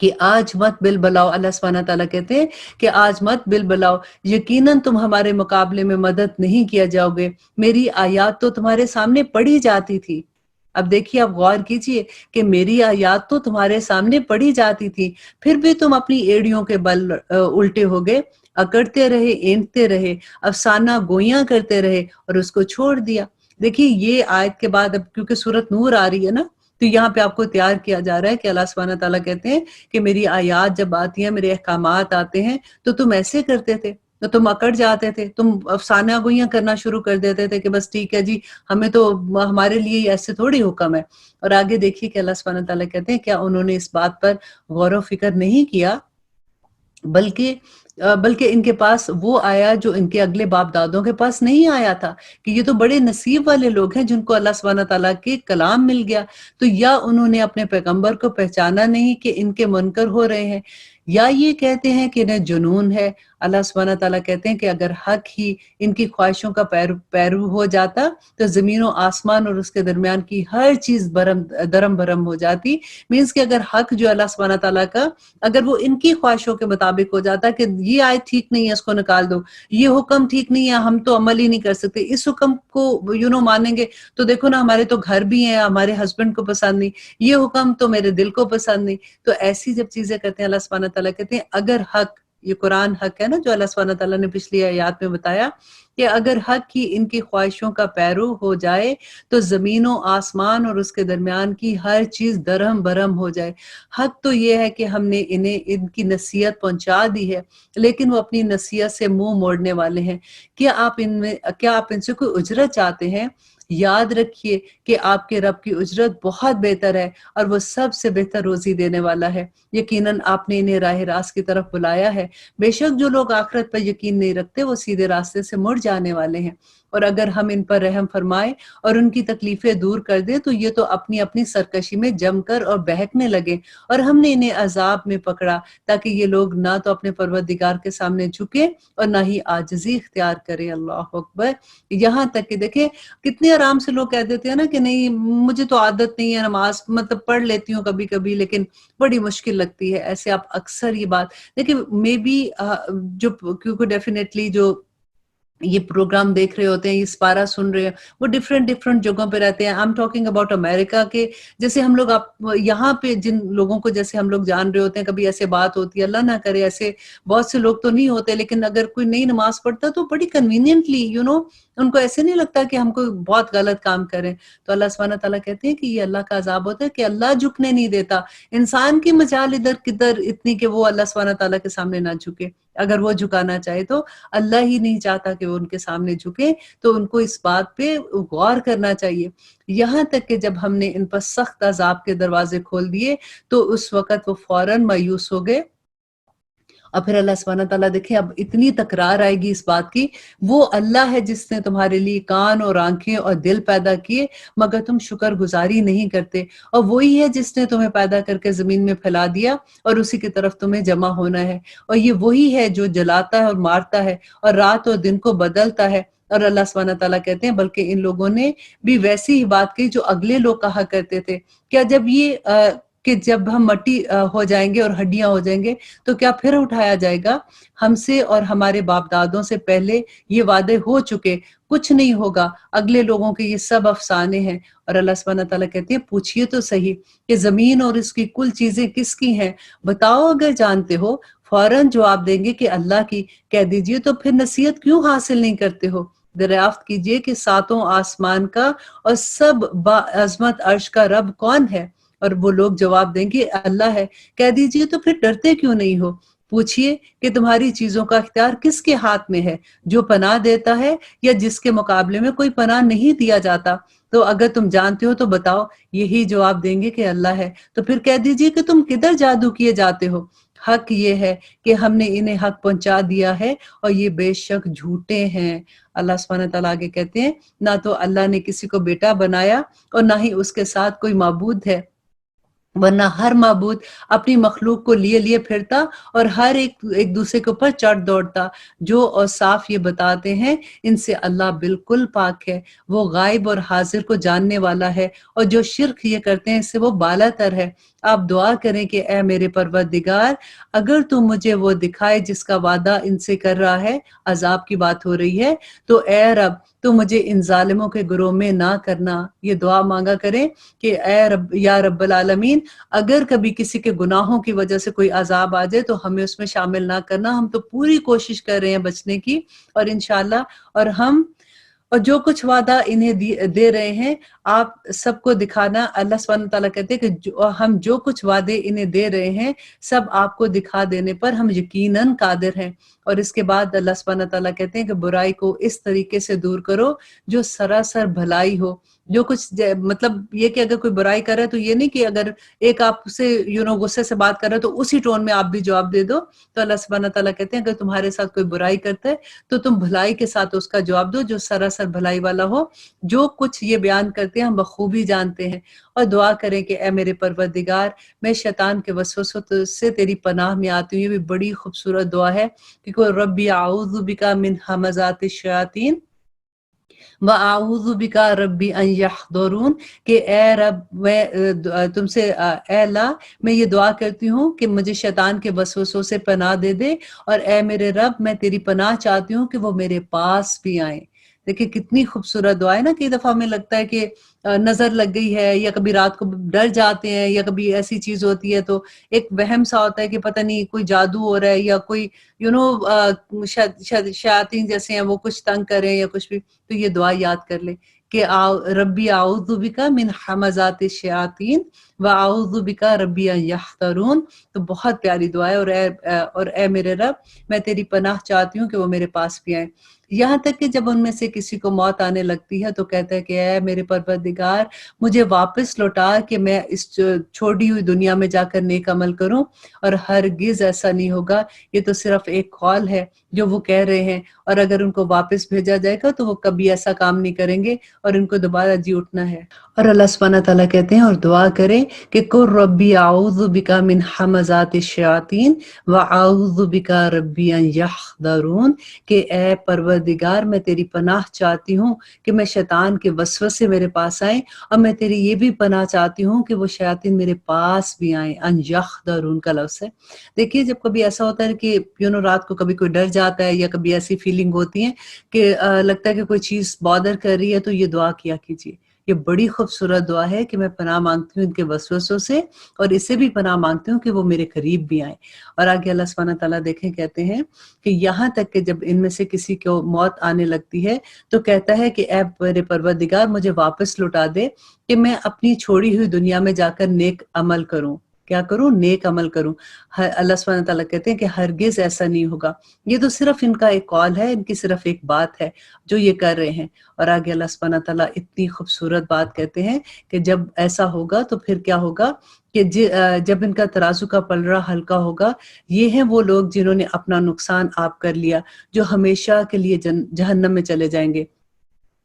Speaker 1: کہ آج مت بل بلاؤ. اللہ سبحانہ تعالیٰ کہتے ہیں کہ آج مت بل بلاؤ، یقیناً تم ہمارے مقابلے میں مدد نہیں کیا جاؤ گے، میری آیات تو تمہارے سامنے پڑھی جاتی تھی. اب دیکھیے، آپ غور کیجئے کہ میری آیات تو تمہارے سامنے پڑھی جاتی تھی، پھر بھی تم اپنی ایڑیوں کے بل الٹے ہو گئے، اکڑتے رہے، اینٹتے رہے، افسانہ گوئیاں کرتے رہے اور اس کو چھوڑ دیا. دیکھیے یہ آیت کے بعد، اب کیونکہ سورت نور آ رہی ہے نا، تو یہاں پہ آپ کو تیار کیا جا رہا ہے کہ اللہ سبحانہ تعالیٰ کہتے ہیں کہ میری آیات جب آتی ہیں، میرے احکامات آتے ہیں، تو تم ایسے کرتے تھے، تو تم اکڑ جاتے تھے، تم افسانہ گوئیاں کرنا شروع کر دیتے تھے کہ بس ٹھیک ہے جی، ہمیں تو ہمارے لیے ایسے تھوڑی حکم ہے. اور آگے دیکھیے کہ اللہ سبحانہ تعالیٰ کہتے ہیں کیا انہوں نے اس بات پر غور و فکر نہیں کیا، بلکہ ان کے پاس وہ آیا جو ان کے اگلے باپ دادوں کے پاس نہیں آیا تھا، کہ یہ تو بڑے نصیب والے لوگ ہیں جن کو اللہ سبحانہ تعالیٰ کے کلام مل گیا. تو یا انہوں نے اپنے پیغمبر کو پہچانا نہیں کہ ان کے منکر ہو رہے ہیں، یا یہ کہتے ہیں کہ انہیں جنون ہے. اللہ سبحانہ تعالیٰ کہتے ہیں کہ اگر حق ہی ان کی خواہشوں کا پیرو ہو جاتا تو زمین و آسمان اور اس کے درمیان کی ہر چیز درم برم ہو جاتی. مینس کہ اگر حق جو اللہ سبحانہ تعالیٰ کا، اگر وہ ان کی خواہشوں کے مطابق ہو جاتا کہ یہ آیت ٹھیک نہیں ہے، اس کو نکال دو، یہ حکم ٹھیک نہیں ہے، ہم تو عمل ہی نہیں کر سکتے، اس حکم کو مانیں گے تو دیکھو نا، ہمارے تو گھر بھی ہیں، ہمارے ہسبینڈ کو پسند نہیں، یہ حکم تو میرے دل کو پسند نہیں. تو ایسی جب چیزیں کرتے ہیں، اللہ سبحانہ تعالیٰ کہتے ہیں اگر حق، یہ قرآن حق ہے نا جو اللہ سبحانہ تعالیٰ نے پچھلی آیات میں بتایا کہ اگر حق ہی ان کی خواہشوں کا پیرو ہو جائے تو زمین و آسمان اور اس کے درمیان کی ہر چیز درہم برہم ہو جائے. حق تو یہ ہے کہ ہم نے انہیں ان کی نصیحت پہنچا دی ہے، لیکن وہ اپنی نصیحت سے منہ موڑنے والے ہیں. کیا آپ ان سے کوئی اجرت چاہتے ہیں؟ یاد رکھیے کہ آپ کے رب کی اجرت بہت بہتر ہے اور وہ سب سے بہتر روزی دینے والا ہے. یقیناً آپ نے انہیں راہ راست کی طرف بلایا ہے. بے شک جو لوگ آخرت پر یقین نہیں رکھتے وہ سیدھے راستے سے مڑ جانے والے ہیں. اور اگر ہم ان پر رحم فرمائیں اور ان کی تکلیفیں دور کر دیں تو یہ تو اپنی اپنی سرکشی میں جم کر اور بہکنے لگے. اور ہم نے انہیں عذاب میں پکڑا تاکہ یہ لوگ نہ تو اپنے پروردگار کے سامنے جھکے اور نہ ہی عاجزی اختیار کریں. اللہ اکبر. یہاں تک کہ دیکھیں کتنے آرام سے لوگ کہہ دیتے ہیں نا کہ نہیں مجھے تو عادت نہیں ہے نماز، مطلب پڑھ لیتی ہوں کبھی کبھی لیکن بڑی مشکل لگتی ہے. ایسے آپ اکثر یہ بات دیکھیں، مے بی جو کیونکہ ڈیفینیٹلی جو یہ پروگرام دیکھ رہے ہوتے ہیں، یہ سپارہ سن رہے ہیں، وہ ڈفرینٹ جگہوں پہ رہتے ہیں. I'm talking about امریکہ کے، جیسے ہم لوگ یہاں پہ جن لوگوں کو جیسے ہم لوگ جان رہے ہوتے ہیں، کبھی ایسے بات ہوتی ہے، اللہ نہ کرے ایسے بہت سے لوگ تو نہیں ہوتے، لیکن اگر کوئی نئی نماز پڑھتا تو بڑی کنوینئنٹلی ان کو ایسے نہیں لگتا کہ ہم کوئی بہت غلط کام کریں. تو اللہ سبحانہ تعالیٰ کہتے ہیں کہ یہ اللہ کا عذاب ہوتا ہے کہ اللہ جھکنے نہیں دیتا. انسان کی مجال ادھر کدھر اتنی کہ وہ اللہ سبحانہ تعالیٰ کے سامنے نہ جھکے. اگر وہ جھکانا چاہے تو اللہ ہی نہیں چاہتا کہ وہ ان کے سامنے جھکے. تو ان کو اس بات پہ غور کرنا چاہیے. یہاں تک کہ جب ہم نے ان پر سخت عذاب کے دروازے کھول دیے تو اس وقت وہ فوراً مایوس ہو گئے. اور پھر اللہ سبحانہ تعالیٰ دیکھیں اب اتنی تکرار آئے گی اس بات کی، وہ اللہ ہے جس نے تمہارے لیے کان اور آنکھیں اور دل پیدا کیے مگر تم شکر گزاری نہیں کرتے، اور وہی ہے جس نے تمہیں پیدا کر کے زمین میں پھیلا دیا اور اسی کی طرف تمہیں جمع ہونا ہے، اور یہ وہی ہے جو جلاتا ہے اور مارتا ہے اور رات اور دن کو بدلتا ہے. اور اللہ سبحانہ تعالیٰ کہتے ہیں بلکہ ان لوگوں نے بھی ویسی ہی بات کی جو اگلے لوگ کہا کرتے تھے، کیا جب یہ کہ جب ہم مٹی ہو جائیں گے اور ہڈیاں ہو جائیں گے تو کیا پھر اٹھایا جائے گا؟ ہم سے اور ہمارے باپ دادوں سے پہلے یہ وعدے ہو چکے، کچھ نہیں ہوگا، اگلے لوگوں کے یہ سب افسانے ہیں. اور اللہ سبحانہ تعالیٰ کہتے ہیں پوچھئے تو صحیح کہ زمین اور اس کی کل چیزیں کس کی ہیں، بتاؤ اگر جانتے ہو. فوراً جواب دیں گے کہ اللہ کی. کہہ دیجئے تو پھر نصیحت کیوں حاصل نہیں کرتے ہو؟ دریافت کیجئے کہ ساتوں آسمان کا اور سب با عظمت عرش کا رب کون ہے؟ اور وہ لوگ جواب دیں گے اللہ ہے. کہہ دیجئے تو پھر ڈرتے کیوں نہیں ہو؟ پوچھیے کہ تمہاری چیزوں کا اختیار کس کے ہاتھ میں ہے، جو پناہ دیتا ہے یا جس کے مقابلے میں کوئی پناہ نہیں دیا جاتا؟ تو اگر تم جانتے ہو تو بتاؤ۔ یہی جواب دیں گے کہ اللہ ہے۔ تو پھر کہہ دیجئے کہ تم کدھر جادو کیے جاتے ہو؟ حق یہ ہے کہ ہم نے انہیں حق پہنچا دیا ہے اور یہ بے شک جھوٹے ہیں۔ اللہ سبحانہ تعالیٰ آگے کہتے ہیں، نہ تو اللہ نے کسی کو بیٹا بنایا اور نہ ہی اس کے ساتھ کوئی معبود ہے، ورنہ ہر معبود اپنی مخلوق کو لیے لیے پھرتا اور ہر ایک دوسرے کے اوپر چڑھ دوڑتا۔ جو اور صاف یہ بتاتے ہیں ان سے اللہ بالکل پاک ہے، وہ غائب اور حاضر کو جاننے والا ہے، اور جو شرک یہ کرتے ہیں اس سے وہ بالا تر ہے۔ آپ دعا کریں کہ اے میرے پروردگار، اگر تو مجھے وہ دکھائے جس کا وعدہ ان سے کر رہا ہے، عذاب کی بات ہو رہی ہے، تو اے رب تو مجھے ان ظالموں کے گروہ میں نہ کرنا۔ یہ دعا مانگا کریں کہ اے رب یا رب العالمین، اگر کبھی کسی کے گناہوں کی وجہ سے کوئی عذاب آ جائے تو ہمیں اس میں شامل نہ کرنا۔ ہم تو پوری کوشش کر رہے ہیں بچنے کی، اور انشاءاللہ اور جو کچھ وعدہ انہیں دے رہے ہیں آپ سب کو دکھانا۔ اللہ سبحانہ تعالیٰ کہتے ہیں کہ ہم جو کچھ وعدے انہیں دے رہے ہیں سب آپ کو دکھا دینے پر ہم یقیناً قادر ہیں۔ اور اس کے بعد اللہ سبحانہ تعالیٰ کہتے ہیں کہ برائی کو اس طریقے سے دور کرو جو سراسر بھلائی ہو۔ جو کچھ مطلب یہ کہ اگر کوئی برائی کر رہا ہے تو یہ نہیں کہ اگر ایک آپ سے غصے سے بات کر رہا ہے تو اسی ٹون میں آپ بھی جواب دے دو۔ تو اللہ سبحانہ تعالیٰ کہتے ہیں اگر تمہارے ساتھ کوئی برائی کرتا ہے تو تم بھلائی کے ساتھ اس کا جواب دو جو سراسر بھلائی والا ہو۔ جو کچھ یہ بیان کرتے ہیں ہم بخوبی جانتے ہیں۔ اور دعا کریں کہ اے میرے پروردگار، میں شیطان کے وسوسوں سے تیری پناہ میں آتی ہوں۔ یہ بھی بڑی خوبصورت دعا ہے کہ ربی اعوذ بک من ہمزات الشیاطین وَأَعُوذُ بِكَ رَبِّ أَن يَحْضُرُونَ، کہ اے رب میں تم سے اے اللہ میں یہ دعا کرتی ہوں کہ مجھے شیطان کے وسوسوں سے پناہ دے دے، اور اے میرے رب میں تیری پناہ چاہتی ہوں کہ وہ میرے پاس بھی آئیں۔ دیکھیں کتنی خوبصورت دعا ہے نا۔ کئی دفعہ ہمیں لگتا ہے کہ نظر لگ گئی ہے، یا کبھی رات کو ڈر جاتے ہیں، یا کبھی ایسی چیز ہوتی ہے تو ایک وہم سا ہوتا ہے کہ پتہ نہیں کوئی جادو ہو رہا ہے یا کوئی شیاطین جیسے ہیں وہ کچھ تنگ کریں یا کچھ بھی۔ تو یہ دعا یاد کر لیں کہ ربی اعوذ بک من حمزات الشیاطین واعوذ بک ربی ان یحضرون۔ تو بہت پیاری دعا ہے۔ اور اے میرے رب میں تیری پناہ چاہتی ہوں کہ وہ میرے پاس بھی آئیں۔ یہاں تک کہ جب ان میں سے کسی کو موت آنے لگتی ہے تو کہتا ہے کہ اے میرے پروردگار مجھے واپس لوٹا کہ میں اس چھوڑی ہوئی دنیا میں جا کر نیک عمل کروں، اور ہرگز ایسا نہیں ہوگا۔ یہ تو صرف ایک قول ہے جو وہ کہہ رہے ہیں، اور اگر ان کو واپس بھیجا جائے گا تو وہ کبھی ایسا کام نہیں کریں گے اور ان کو دوبارہ جی اٹھنا ہے۔ اور اللہ سبحانہ تعالیٰ کہتے ہیں اور دعا کریں کہ قل ربی اعوذ بک من حمزات الشیاطین واعوذ بک ربی ان یحضرون، کہ اے پروردگار میں تیری پناہ چاہتی ہوں کہ میں شیطان کے وسوسے میرے پاس آئیں، اور میں تیری یہ بھی پناہ چاہتی ہوں کہ وہ شیاطین میرے پاس بھی آئیں۔ ان یحضرون کا لفظ ہے۔ دیکھیے جب کبھی ایسا ہوتا ہے کہ رات کو کبھی کوئی ڈر جاتا ہے یا کبھی ایسی فیلنگ ہوتی ہے کہ لگتا ہے کہ کوئی چیز بادر کر رہی ہے، تو یہ دعا کیا کیجیے۔ یہ بڑی خوبصورت دعا ہے کہ میں پناہ مانگتی ہوں ان کے وسوسوں سے، اور اسے بھی پناہ مانگتی ہوں کہ وہ میرے قریب بھی آئیں۔ اور آگے اللہ سبحانہ تعالیٰ دیکھیں کہتے ہیں کہ یہاں تک کہ جب ان میں سے کسی کو موت آنے لگتی ہے تو کہتا ہے کہ اے میرے پروردگار مجھے واپس لوٹا دے کہ میں اپنی چھوڑی ہوئی دنیا میں جا کر نیک عمل کروں۔ کیا کروں؟ نیک عمل کروں۔ اللہ سبحانہ تعالیٰ کہتے ہیں کہ ہرگز ایسا نہیں ہوگا۔ یہ تو صرف ان کا ایک قول ہے، ان کی صرف ایک بات ہے جو یہ کر رہے ہیں۔ اور آگے اللہ سبحانہ تعالیٰ اتنی خوبصورت بات کہتے ہیں کہ جب ایسا ہوگا تو پھر کیا ہوگا کہ جب ان کا ترازو کا پلڑا ہلکا ہوگا، یہ ہیں وہ لوگ جنہوں نے اپنا نقصان آپ کر لیا، جو ہمیشہ کے لیے جہنم میں چلے جائیں گے،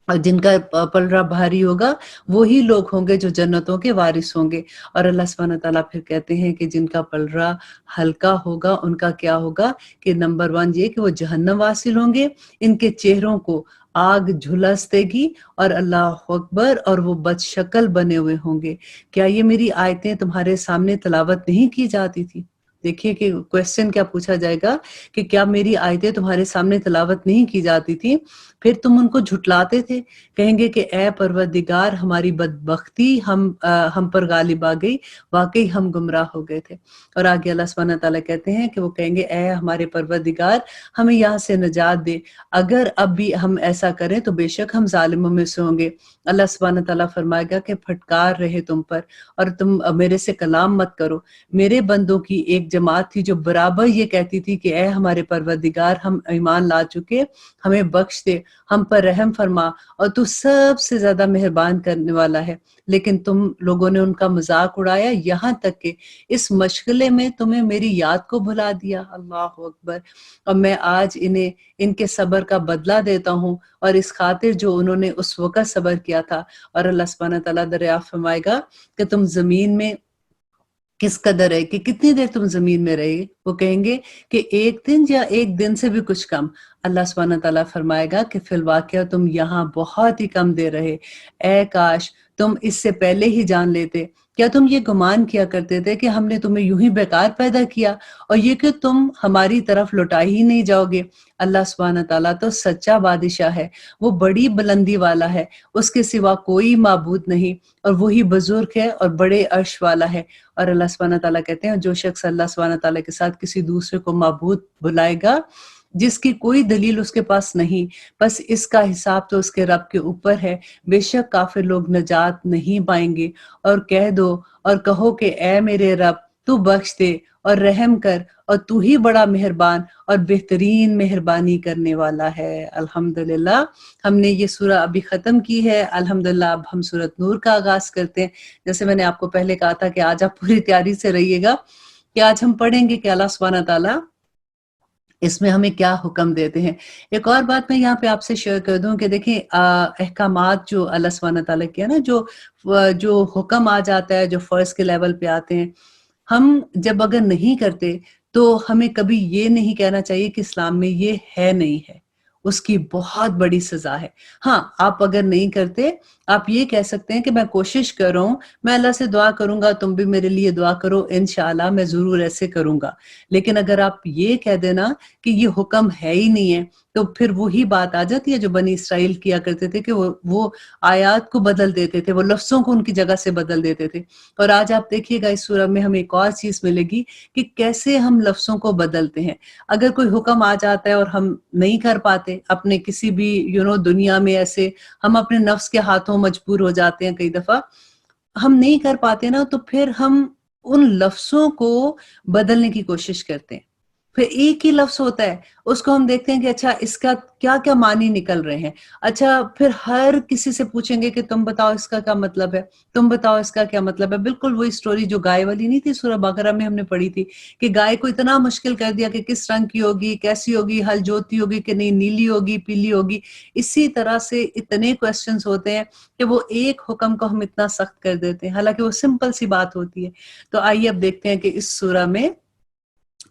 Speaker 1: اور جن کا پلڑا بھاری ہوگا وہی لوگ ہوں گے جو جنتوں کے وارث ہوں گے۔ اور اللہ سبحانہ تعالیٰ پھر کہتے ہیں کہ جن کا پلڑا ہلکا ہوگا ان کا کیا ہوگا کہ نمبر 1 یہ کہ وہ جہنم واصل ہوں گے، ان کے چہروں کو آگ جھلس دے گی، اور اللہ اکبر، اور وہ بد شکل بنے ہوئے ہوں گے۔ کیا یہ میری آیتیں تمہارے سامنے تلاوت نہیں کی جاتی تھی؟ دیکھیے کہ کویسچن کیا پوچھا جائے گا کہ کیا میری آیتیں تمہارے سامنے تلاوت نہیں کی جاتی تھی؟ پھر تم ان کو جھٹلاتے تھے۔ کہیں گے کہ اے پروردگار ہماری بدبختی ہم پر غالب آ گئی، واقعی ہم گمراہ ہو گئے تھے۔ اور آگے اللہ سبحانہ تعالیٰ کہتے ہیں کہ وہ کہیں گے اے ہمارے پروردگار ہمیں یہاں سے نجات دے، اگر اب بھی ہم ایسا کریں تو بے شک ہم ظالموں میں سے ہوں گے۔ اللہ سبحانہ تعالیٰ فرمائے گا کہ پھٹکار رہے تم پر، اور تم میرے سے کلام مت کرو، میرے بندوں کی ایک जमात थी जो बराबर ये कहती थी कि ए हमारे परवरदिगार, हम ईमान ला चुके, हमें बख्श दे, हम पर रहम फरमा, और तू सबसे ज्यादा मेहरबान करने वाला है। लेकिन तुम लोगों ने उनका मजाक उड़ाया, यहाँ तक कि इस मशगले में तुम्हें मेरी याद को भुला दिया। अल्लाह अकबर। और मैं आज इन्हें इनके सब्र का बदला देता हूँ, और इस खातिर जो उन्होंने उस वक़्त सब्र किया था। और अल्लाह सुब्हानहू व तआला दरियाफ़्त फरमाएगा कि तुम जमीन में किस कदर है, कि कितनी देर तुम जमीन में रहे। वो कहेंगे कि एक दिन या एक दिन से भी कुछ कम। अल्लाह सुब्हानहू व तआला फरमाएगा कि फिल वाक़या तुम यहाँ बहुत ही कम देर रहे। ऐ काश तुम इससे पहले ही जान लेते। क्या तुम ये गुमान किया करते थे कि हमने तुम्हें यूं ही बेकार पैदा किया, और ये कि तुम हमारी तरफ लौटाए ही नहीं जाओगे। अल्लाह सुब्हानहू व तआला तो सच्चा बादशाह है, वो बड़ी बुलंदी वाला है, उसके सिवा कोई माबूद नहीं, और वही बुजुर्ग है और बड़े अर्श वाला है। और अल्लाह सुब्हानहू व तआला कहते हैं, जो शख्स अल्लाह सुब्हानहू व तआला के साथ किसी दूसरे को माबूद बुलाएगा जिसकी कोई दलील उसके पास नहीं, बस इसका हिसाब तो उसके रब के ऊपर है। बेशक काफिर लोग नजात नहीं पाएंगे। और कह दो और कहो कि ए मेरे रब, तू बख्श दे और रहम कर, और तू ही बड़ा मेहरबान और बेहतरीन मेहरबानी करने वाला है। अल्हम्दुलिल्लाह, हमने ये सूरह अभी खत्म की है। अल्हम्दुलिल्लाह, अब हम सूरत नूर का आगाज करते हैं। जैसे मैंने आपको पहले कहा था कि आज आप पूरी तैयारी से रहिएगा कि आज हम पढ़ेंगे कि अल्लाह सुब्हानहू व तआला इसमें हमें क्या हुक्म देते हैं। एक और बात मैं यहाँ पे आपसे शेयर कर दूं कि देखें, अहकामात जो अल्लाह सुब्हानहू व तआला के है ना, जो हुक्म आ जाता है, जो फर्ज के लेवल पे आते हैं, हम जब अगर नहीं करते तो हमें कभी ये नहीं कहना चाहिए कि इस्लाम में ये है नहीं है। उसकी बहुत बड़ी सजा है। हाँ, आप अगर नहीं करते, आप ये कह सकते हैं कि मैं कोशिश कर रहा हूँ, मैं अल्लाह से दुआ करूंगा, तुम भी मेरे लिए दुआ करो, इंशाअल्लाह मैं जरूर ऐसे करूंगा। लेकिन अगर आप ये कह देना कि ये हुक्म है ही नहीं है, तो फिर वही बात आ जाती है जो बनी इसराइल किया करते थे कि वो आयात को बदल देते थे, वो लफ्जों को उनकी जगह से बदल देते थे। और आज आप देखिएगा इस सूरह में हमें एक और चीज मिलेगी कि कैसे हम लफ्जों को बदलते हैं। अगर कोई हुक्म आ जाता है और हम नहीं कर पाते, अपने किसी भी दुनिया में ऐसे हम अपने नफ्स के हाथों मजबूर हो जाते हैं, कई दफा हम नहीं कर पाते ना, तो फिर हम उन लफ्जों को बदलने की कोशिश करते हैं। फिर एक ही लफ्ज होता है, उसको हम देखते हैं कि अच्छा इसका क्या क्या मानी निकल रहे हैं। अच्छा, फिर हर किसी से पूछेंगे कि तुम बताओ इसका क्या मतलब है, तुम बताओ इसका क्या मतलब है। बिल्कुल वही स्टोरी जो गाय वाली नहीं थी, सूरह बकरा में हमने पढ़ी थी कि गाय को इतना मुश्किल कर दिया कि किस रंग की होगी, कैसी होगी, हल जोती होगी कि नहीं, नीली होगी, पीली होगी। इसी तरह से इतने क्वेश्चंस होते हैं कि वो एक हुक्म को हम इतना सख्त कर देते हैं, हालांकि वो सिंपल सी बात होती है। तो आइए अब देखते हैं कि इस सूरह में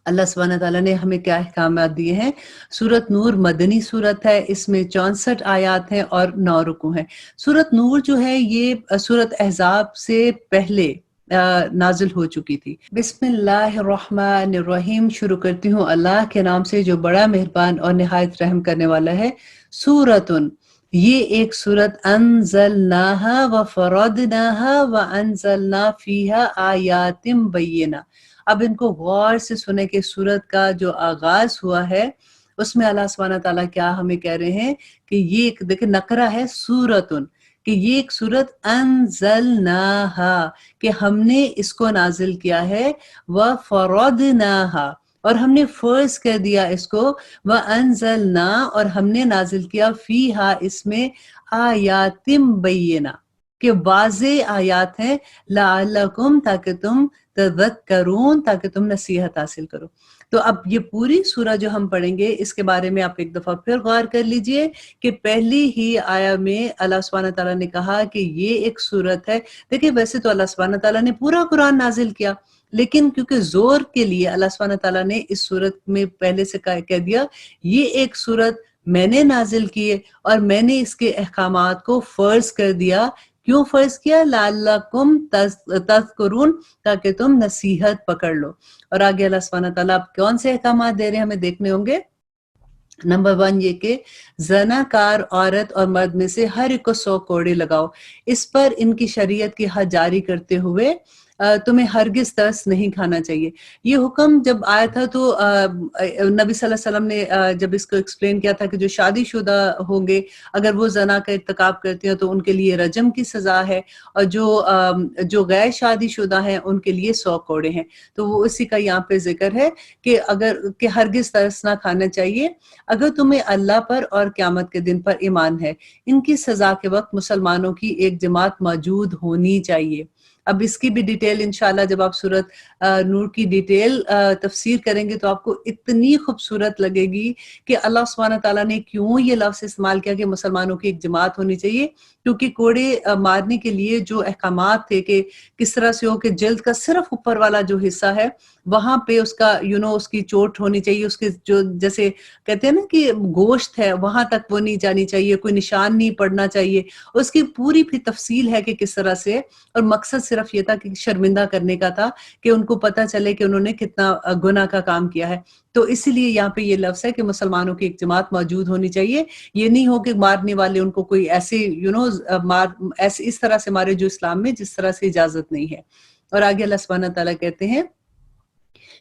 Speaker 1: अल्लाह सुब्हानहू व तआला ने हमें क्या अहकामात दिए हैं। सूरत नूर मदनी सूरत है, इसमें 64 आयात हैं और 9 रुकू हैं। सूरत नूर जो है ये सूरत अहज़ाब से पहले नाजिल हो चुकी थी। बिस्मिल्लाहिर्रहमानिर्रहीम, शुरू करती हूँ अल्लाह के नाम से जो बड़ा मेहरबान और निहायत रहम करने वाला है। सूरतुन, ये एक सूरत, अंज़लनाहा व फरदनाहा व अंज़लना फीहा आयातिम बय्यिना। अब इनको गौर से सुने कि सूरत का जो आगाज हुआ है उसमें अल्लाह सुब्हानहू व तआला क्या हमें कह रहे हैं कि ये एक देखिए नकरा है, सूरतुन, कि ये एक सूरत, अंज़लनाहा, कि हमने इसको नाजिल किया है, व फरदनाहा, और हमने फर्ज कर दिया इसको, व अंज़लना, और हमने नाजिल किया, फीहा, इसमें, आयातिम बय्यिना, कि वाज़े आयात हैं, लअल्लकुम, ताकि तुम तज़क्करून, ताकि तुम नसीहत हासिल करो। तो अब ये पूरी सूरह जो हम पढ़ेंगे इसके बारे में आप एक दफा फिर गौर कर लीजिए कि पहली ही आया में अल्लाह सुब्हानहू व तआला ने कहा कि ये एक सूरत है। देखिए, वैसे तो अल्लाह सुब्हानहू व तआला ने पूरा कुरान नाजिल किया, लेकिन क्योंकि जोर के लिए अल्लाह सुब्हानहू व तआला ने इस सूरत में पहले से कह दिया ये एक सूरत मैंने नाजिल की है और मैंने इसके अहकामात को फर्ज कर दिया। क्यों फर्ज किया? लअल्लकुम तज़क्करून, ताकि तुम नसीहत पकड़ लो। और आगे अल्लाह सुब्हानहू व तआला अब कौन से अहकामात दे रहे हैं हमें देखने होंगे। नंबर 1 ये कि ज़नाकार औरत और मर्द में से हर एक को 100 कोड़े लगाओ। इस पर इनकी शरीयत की हद जारी करते हुए तुम्हें हरगिज़ तरस नहीं खाना चाहिए। ये हुक्म जब आया था तो नबी सल्लल्लाहु अलैहि वसल्लम ने जब इसको एक्सप्लेन किया था कि जो शादीशुदा होंगे, अगर वो ज़ना का इर्तिकाब करते हैं तो उनके लिए रजम की सज़ा है, और जो गैर शादीशुदा हैं उनके लिए 100 कोड़े हैं। तो वो इसी का यहाँ पे ज़िक्र है कि हरगिज़ तरस ना खाना चाहिए अगर तुम्हें अल्लाह पर और क़यामत के दिन पर ईमान है। इनकी सज़ा के वक़्त मुसलमानों की एक जमात मौजूद होनी चाहिए। अब इसकी भी डिटेल इंशाल्लाह जब आप सूरत नूर की डिटेल तफसीर करेंगे तो आपको इतनी खूबसूरत लगेगी कि अल्लाह सुब्हानहू व तआला ने क्यों ये लफ्ज़ इस्तेमाल किया कि मुसलमानों की एक जमात होनी चाहिए, क्योंकि कोड़े मारने के लिए जो अहकामात थे कि किस तरह से हो कि जल्द का सिर्फ ऊपर वाला जो हिस्सा है वहां पे उसका उसकी चोट होनी चाहिए, उसके जो जैसे कहते हैं ना कि गोश्त है वहां तक वो नहीं जानी चाहिए, कोई निशान नहीं पड़ना चाहिए। उसकी पूरी फिर तफसील है कि किस तरह से, और मकसद सिर्फ ये था कि शर्मिंदा करने का था कि उनको पता चले कि उन्होंने कितना गुनाह का काम किया है। तो इसीलिए यहाँ पे ये लफ्ज़ है कि मुसलमानों की एक जमात मौजूद होनी चाहिए। ये नहीं हो कि मारने वाले उनको कोई ऐसे मार ऐसे इस तरह से मारे जो इस्लाम में जिस तरह से इजाजत नहीं है। और आगे अल्लाह सुब्हानहू व तआला कहते हैं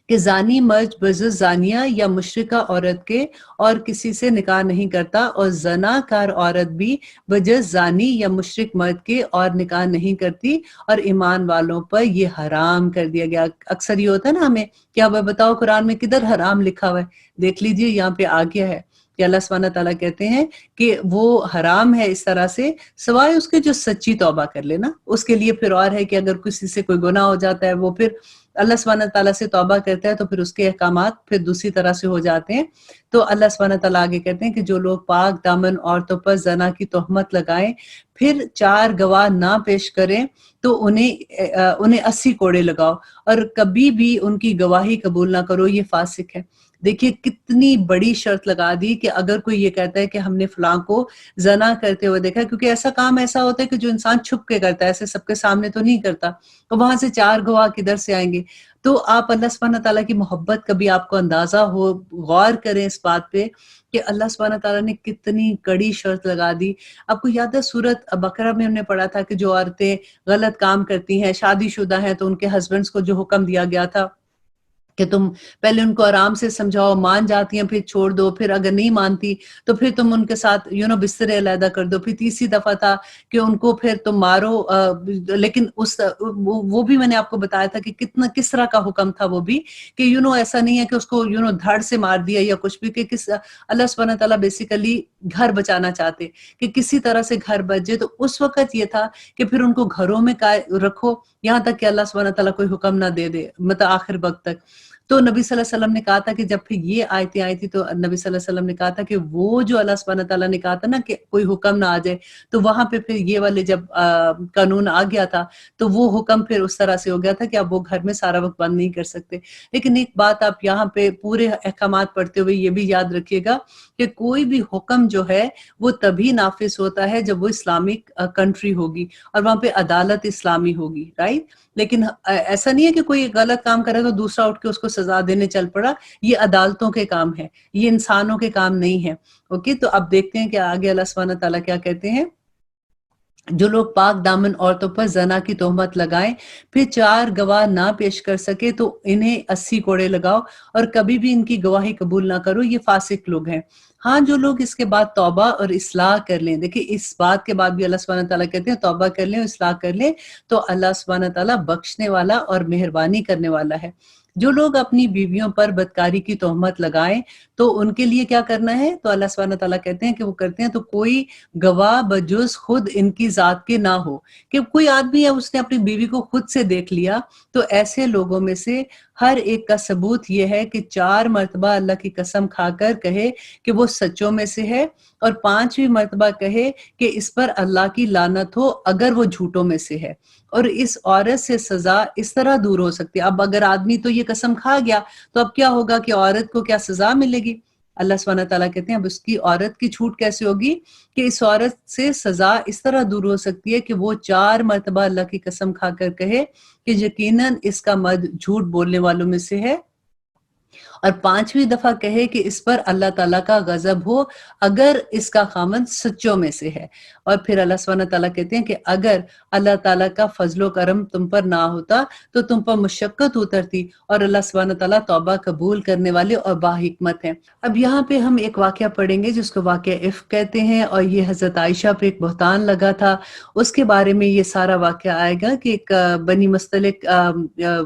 Speaker 1: कि ज़ानी मर्द बज़ ज़ानिया या मुशरिका औरत के और किसी से निकाह नहीं करता, और ज़नाकार औरत भी बजज़ ज़ानी या मुशरिक मर्द के और निकाह नहीं करती, और ईमान वालों पर ये हराम कर दिया गया। अक्सर ये होता है ना हमें, क्या वह बताओ कुरान में किधर हराम लिखा हुआ है? देख लीजिए यहाँ पे आ गया है कि अल्लाह सुब्हानहू व तआला कहते हैं कि वो हराम है इस तरह से, सिवाय उसके जो सच्ची तौबा कर ले ना, उसके लिए फिर और है कि अगर किसी से कोई गुनाह हो जाता है वो फिर अल्लाह सुब्हानहू व तआला से तौबा करता है तो फिर उसके अहकामात फिर दूसरी तरह से हो जाते हैं। तो अल्लाह सुब्हानहू व तआला आगे कहते हैं कि जो लोग पाक दामन औरतों पर ज़ना की तोहमत लगाएं फिर 4 गवाह ना पेश करें तो उन्हें 80 कोड़े लगाओ, और कभी भी उनकी गवाही कबूल ना करो, ये फासिक है। देखिए कितनी बड़ी शर्त लगा दी कि अगर कोई ये कहता है कि हमने फलां को ज़ना करते हुए देखा, क्योंकि ऐसा काम ऐसा होता है कि जो इंसान छुप के करता है, ऐसे सबके सामने तो नहीं करता, तो वहां से 4 गवाह किधर से आएंगे? तो आप अल्लाह सुब्हानहू व तआला की मोहब्बत कभी आपको अंदाजा हो, गौर करें इस बात पे कि अल्लाह सुब्हानहू व तआला ने कितनी कड़ी शर्त लगा दी। आपको याद है सूरत बकरा में हमने पढ़ा था कि जो औरतें गलत काम करती हैं, शादीशुदा हैं, तो उनके हस्बैंड्स को जो हुक्म दिया गया था कि तुम पहले उनको आराम से समझाओ, मान जाती हैं फिर छोड़ दो, फिर अगर नहीं मानती तो फिर तुम उनके साथ बिस्तरे अलहदा कर दो। फिर तीसरी दफा था कि उनको फिर तुम मारो, लेकिन वो भी मैंने आपको बताया था कि किस तरह का हुक्म था वो भी, कि ऐसा नहीं है कि उसको धड़ से मार दिया या कुछ भी, कि किस अल्लाह सुब्हानहू व तआला बेसिकली घर बचाना चाहते कि किसी तरह से घर बच जाए। तो उस वक्त ये था कि फिर उनको घरों में रखो यहाँ तक कि अल्लाह सुब्हानहू व तआला कोई हुक्म ना दे दे, मतलब आखिर वक्त तक। तो नबी सल्लल्लाहु अलैहि वसल्लम ने कहा था कि जब फिर ये आयतें आई थी तो नबी सल्लल्लाहु अलैहि वसल्लम ने कहा था कि वो जो अल्लाह सुब्हानहू व तआला ने कहा था ना कि कोई हुक्म ना आ जाए, तो वहां पे फिर ये वाले जब कानून आ गया था तो वो हुक्म फिर उस तरह से हो गया था कि आप वो घर में सारा वक्त बंद नहीं कर सकते। लेकिन एक बात आप यहाँ पे पूरे अहकामात पढ़ते हुए ये भी याद रखिएगा कि कोई भी हुक्म जो है वो तभी नाफिज होता है जब वो इस्लामिक कंट्री होगी और वहां पे अदालत इस्लामी होगी, राइट। लेकिन ऐसा नहीं है कि कोई गलत काम करे तो दूसरा उठ के उसको सजा देने चल पड़ा। ये अदालतों के काम है, ये इंसानों के काम नहीं है। ओके, तो अब देखते हैं कि आगे अल्लाह सुब्हानहू व तआला क्या कहते हैं। जो लोग पाक दामन औरतों पर जना की तोहमत लगाएं फिर 4 गवाह ना पेश कर सके तो इन्हें 80 कोड़े लगाओ, और कभी भी इनकी गवाही कबूल ना करो, ये फासिक लोग हैं। हाँ, जो लोग इसके बाद तौबा और इस्लाह कर लें, देखिए इस बात के बाद भी अल्लाह सुब्हानहू व तआला कहते हैं तौबा कर लें, इस्लाह कर लें, तो अल्लाह सुब्हानहू व तआला बख्शने वाला और मेहरबानी करने वाला है। जो लोग अपनी बीवियों पर बदकारी की तोहमत लगाएं तो उनके लिए क्या करना है, तो अल्लाह सुब्हानहू व तआला कहते हैं कि वो करते हैं तो कोई गवाह बजुज खुद इनकी जात के ना हो, कि कोई आदमी है उसने अपनी बीवी को खुद से देख लिया, तो ऐसे लोगों में से हर एक का सबूत ये है कि 4 मर्तबा अल्लाह की कसम खाकर कहे कि वो सच्चों में से है, और 5वीं मर्तबा कहे कि इस पर अल्लाह की लानत हो अगर वो झूठों में से है। और इस औरत से सजा इस तरह दूर हो सकती है। अब अगर आदमी तो ये कसम खा गया तो अब क्या होगा कि औरत को क्या सजा मिलेगी? अल्लाह सुब्हानहू व तआला कहते हैं अब उसकी औरत की छूट कैसे होगी कि इस औरत से सजा इस तरह दूर हो सकती है कि वो 4 मर्तबा अल्लाह की कसम खाकर कहे कि यकीनन इसका मर्द झूठ बोलने वालों में से है, اور 5वीं दफा कहे कि इस पर अल्लाह ताला का गजब हो अगर इसका खामन सच्चों में से है। और फिर अल्लाह सुब्हानहू व तआला कहते हैं कि अगर अल्लाह ताला का फजलो करम तुम पर ना होता तो तुम पर मुशक्कत उतरती, और अल्लाह सुब्हानहू व तआला तौबा कबूल करने वाले और बाहिकमत हैं। अब यहाँ पे हम एक वाकया पढ़ेंगे जिसको वाकया इफ्क कहते हैं, और ये हजरत आयशा पे एक बहतान लगा था, उसके बारे में ये सारा वाकया आएगा कि एक बनी मुस्तलिक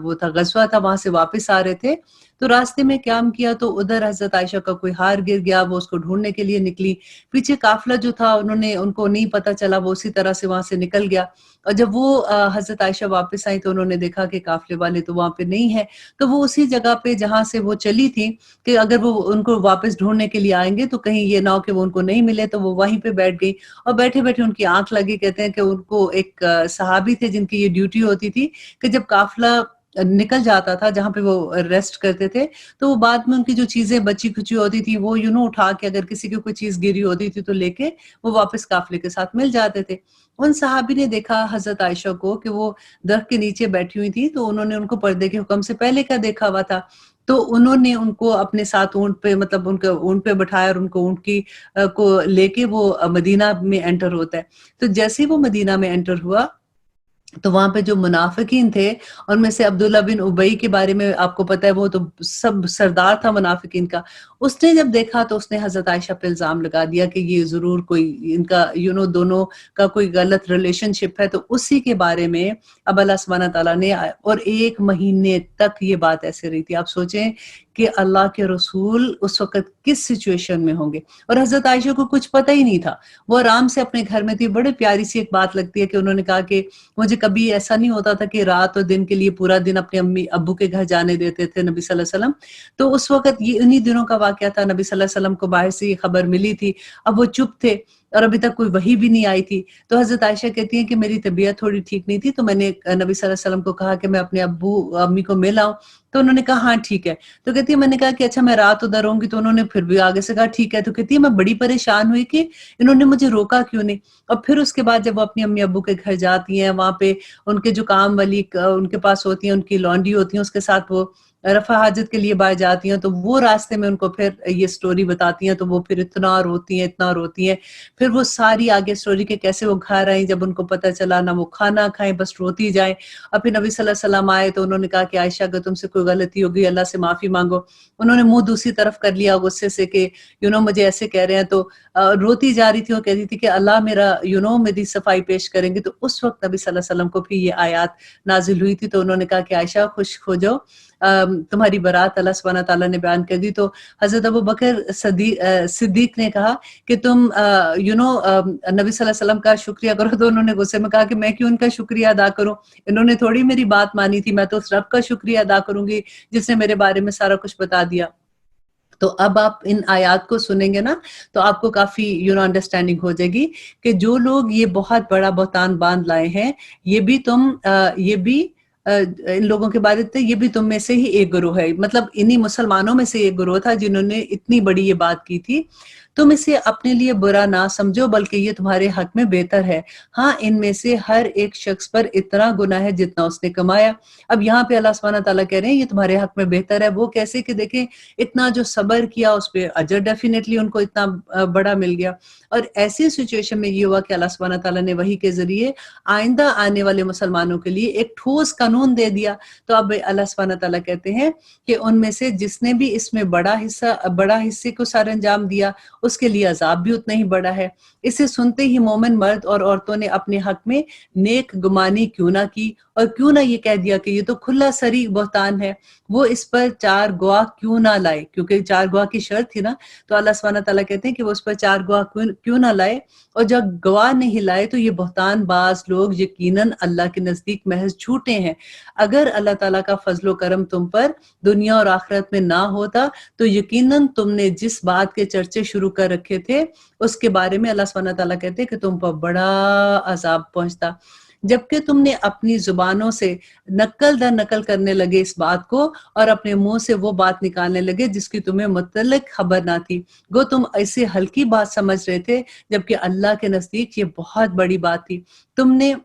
Speaker 1: वो था गजवा था, वहां से वापस आ रहे थे, तो रास्ते में क्याम किया तो उधर हजरत आयशा का कोई हार गिर गया, वो उसको ढूंढने के लिए निकली। पीछे काफिला जो था उनको नहीं पता चला, वो उसी तरह से वहां से निकल गया। और जब वो हजरत आयशा वापस आई तो उन्होंने देखा कि काफिले वाले तो वहां पे नहीं है, तो वो उसी जगह पे जहां से वो चली थी कि अगर वो उनको वापस ढूंढने के लिए आएंगे तो कहीं ये ना हो कि वो उनको नहीं मिले, तो वो वहीं पे बैठ गई। और बैठे बैठे उनकी आंख लगी। कहते हैं कि उनको एक सहाबी थे जिनकी ये ड्यूटी होती थी कि जब काफिला निकल जाता था जहां पे वो रेस्ट करते थे, तो वो बाद में उनकी जो चीजें बची खुची होती थी वो उठा के, अगर किसी की कोई चीज गिरी होती थी तो लेके वो वापस काफिले के साथ मिल जाते थे। उन सहाबी ने देखा हजरत आयशा को कि वो दरख्त के नीचे बैठी हुई थी, तो उन्होंने उनको पर्दे के हुक्म से पहले का देखा हुआ था, तो उन्होंने उनको अपने साथ ऊंट पे, मतलब उनके ऊंट पे बैठाया और उनको ऊंट की को लेके वो मदीना में एंटर होता है। तो जैसे ही वो मदीना में एंटर हुआ तो वहां पे जो मुनाफिकीन थे, उनमें से अब्दुल्ला बिन उबई के बारे में आपको पता है, वो तो सब सरदार था मुनाफिकीन का। उसने जब देखा तो उसने हजरत आयशा पे इल्जाम लगा दिया कि ये जरूर कोई इनका दोनों का कोई गलत रिलेशनशिप है। तो उसी के बारे में अब अल्लाह सुब्हानहू व तआला ने, और 1 महीने तक ये बात ऐसे रही थी। आप सोचें कि अल्लाह के रसूल उस वक्त किस सिचुएशन में होंगे, और हजरत आयशा को कुछ पता ही नहीं था, वो आराम से अपने घर में थी। बड़े प्यारी सी एक बात लगती है कि उन्होंने कहा कि मुझे कभी ऐसा नहीं होता था कि रात और दिन के लिए पूरा दिन अपने अम्मी अब्बू के घर जाने देते थे नबी सल्लल्लाहु अलैहि वसल्लम। तो उस वक्त ये उन्हीं दिनों का वाकया था, नबी सल्लल्लाहु अलैहि वसल्लम को बाहर से ये खबर मिली थी। अब वो चुप थे और अभी तक कोई वही भी नहीं आई थी। तो हजरत आयशा कहती हैं कि मेरी तबीयत थोड़ी ठीक नहीं थी, तो मैंने नबी सल्लल्लाहु अलैहि वसल्लम को कहा कि मैं अपने अब्बू अम्मी को मिल आऊं। तो उन्होंने कहा हाँ ठीक है। तो कहती है मैंने कहा कि अच्छा मैं रात उधर रहूंगी, तो उन्होंने फिर भी आगे से कहा ठीक है। तो कहती है मैं बड़ी परेशान हुई कि इन्होंने मुझे रोका क्यों नहीं। और फिर उसके बाद जब वो अपनी अम्मी अब्बू के घर जाती हैं, वहां पे उनके जो काम वाली उनके पास होती हैं, उनकी लॉन्ड्री होती है, उसके साथ वो रफा हाजत के लिए बाहर जाती हैं, तो वो रास्ते में उनको फिर ये स्टोरी बताती हैं, तो वो फिर इतना रोती हैं, इतना रोती हैं। फिर वो सारी आगे स्टोरी के कैसे वो घर आई, जब उनको पता चला ना वो खाना खाएं, बस रोती जाए। और फिर नबी सल्लल्लाहु अलैहि वसल्लम आए तो उन्होंने कहा कि आयशा अगर तुमसे कोई गलती होगी अल्लाह से माफी मांगो। उन्होंने मुंह दूसरी तरफ कर लिया गुस्से से कि मुझे ऐसे कह रहे हैं। तो रोती जा रही थी और कह रही थी कि अल्लाह मेरा मेरी सफाई पेश करेंगे। तो उस वक्त नबी सल्लल्लाहु अलैहि वसल्लम को भी ये आयत नाजिल हुई थी। तो उन्होंने कहा कि आयशा खुश हो जाओ, तुम्हारी बारात अल्लाह सुब्हानहू व तआला ने बयान कर दी। तो हजरत अबू बकर सिद्दीक ने कहा कि तुम नबी सल्लल्लाहु अलैहि वसल्लम का शुक्रिया करो। तो उन्होंने गुस्से में कहा कि मैं क्यों उनका शुक्रिया अदा करूं, इन्होंने थोड़ी मेरी बात मानी थी, मैं तो उस रब का शुक्रिया अदा करूंगी जिसने मेरे बारे में सारा कुछ बता दिया। तो अब आप इन आयात को सुनेंगे ना तो आपको काफी अंडरस्टैंडिंग हो जाएगी कि जो लोग ये बहुत बड़ा बहतान बांध लाए हैं, ये भी इन लोगों के बारे में, ये भी तुम में से ही एक गिरोह है। मतलब इन्हीं मुसलमानों में से एक गिरोह था जिन्होंने इतनी बड़ी ये बात की थी। तुम इसे अपने लिए बुरा ना समझो, बल्कि ये तुम्हारे हक में बेहतर है। हाँ, इनमें से हर एक शख्स पर इतना गुनाह है जितना उसने कमाया। अब यहाँ पे अल्लाह सुब्हानहू व तआला कह रहे हैं ये तुम्हारे हक में बेहतर है। वो कैसे कि देखें, इतना जो सब्र किया उस पे अजर डेफिनेटली उनको इतना बड़ा मिल गया। और ऐसी सिचुएशन में ये हुआ कि अल्लाह सुब्हानहू व तआला ने वही के जरिए आइंदा आने वाले मुसलमानों के लिए एक ठोस कानून दे दिया। तो अब अल्लाह सुब्हानहू व तआला कहते हैं कि उनमें से जिसने भी इसमें बड़ा हिस्से को सर अंजाम दिया उसके लिए अजाब भी उतना ही बड़ा है। इसे सुनते ही मोमिन मर्द और औरतों ने अपने हक में नेक गुमानी क्यों ना की, और क्यों ना ये कह दिया कि ये तो खुला सरी बहतान है। वो इस पर 4 गवाह क्यों ना लाए, क्योंकि 4 गवाह की शर्त थी ना। तो अल्लाह सुब्हानहू व तआला कहते हैं कि वो उस पर 4 गवाह क्यों ना लाए, और जब गवाह नहीं लाए तो ये बहतान बाज लोग यकीनन अल्लाह के नजदीक महज झूठे हैं। अगर अल्लाह ताला का फजलो करम तुम पर दुनिया और आखिरत में ना होता तो यकीनन तुमने जिस बात के चर्चे शुरू कर रखे थे उसके बारे में अल्लाह सुब्हानहू व तआला कहते हैं कि तुम पर बड़ा अजाब पहुंचता, जबकि तुमने अपनी जुबानों से नकल दर नकल करने लगे इस बात को, और अपने मुंह से वो बात निकालने लगे जिसकी तुम्हें मुतल्लिक खबर ना थी। गो तुम ऐसे हल्की बात समझ रहे थे, जबकि अल्लाह के नजदीक ये बहुत बड़ी बात थी। तुमने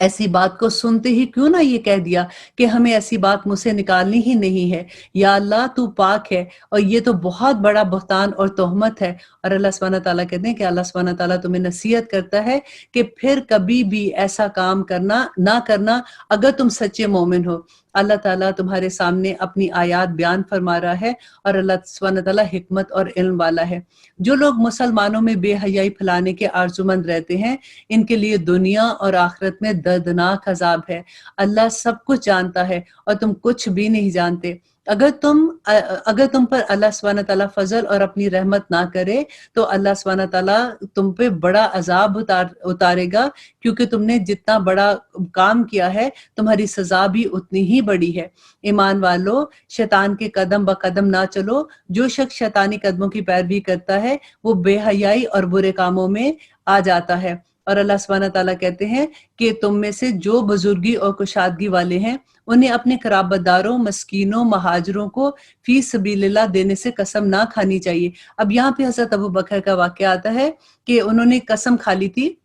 Speaker 1: ऐसी बात को सुनते ही क्यों ना ये कह दिया कि हमें ऐसी बात मुझसे निकालनी ही नहीं है, या अल्लाह तू पाक है, और ये तो बहुत बड़ा बुहतान और तोहमत है। और अल्लाह सुब्हानहू व तआला कहते हैं कि अल्लाह सुब्हानहू व तआला तुम्हें नसीहत करता है कि फिर कभी भी ऐसा काम करना ना करना अगर तुम सच्चे मोमिन हो। अल्लाह ताला तुम्हारे सामने अपनी आयत बयान फरमा रहा है, और अल्लाह सुब्हानहू व तआला हिकमत और इल्म वाला है। जो लोग मुसलमानों में बेहयाई फैलाने के आरजुमंद रहते हैं, इनके लिए दुनिया और आखिरत में दर्दनाक अजाब है। अल्लाह सब कुछ जानता है और तुम कुछ भी नहीं जानते। अगर तुम पर अल्लाह सुब्हानहू व तआला फजल और अपनी रहमत ना करे, तो अल्लाह सुब्हानहू व तआला तुम पे बड़ा अजाब उतारेगा, क्योंकि तुमने जितना बड़ा काम किया है तुम्हारी सजा भी उतनी ही बड़ी है। ईमान वालो, शैतान के कदम ब कदम ना चलो। जो शख्स शैतानी कदमों की पैरवी करता है, वो बेहयाई और बुरे कामों में आ जाता है। और अल्लाह सुब्हानहू व तआला कहते हैं कि तुम में से जो बुजुर्गी और कुशादगी वाले हैं, उन्हें अपने कराबतदारों, मस्कीनों, महाजरों को फी सबीलिल्लाह देने से कसम ना खानी चाहिए। अब यहाँ पे हज़रत अबू बकर का वाक़या आता है कि उन्होंने कसम खा ली थी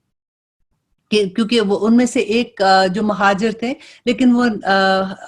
Speaker 1: क्योंकि वो उनमें से एक जो महाजिर थे, लेकिन वो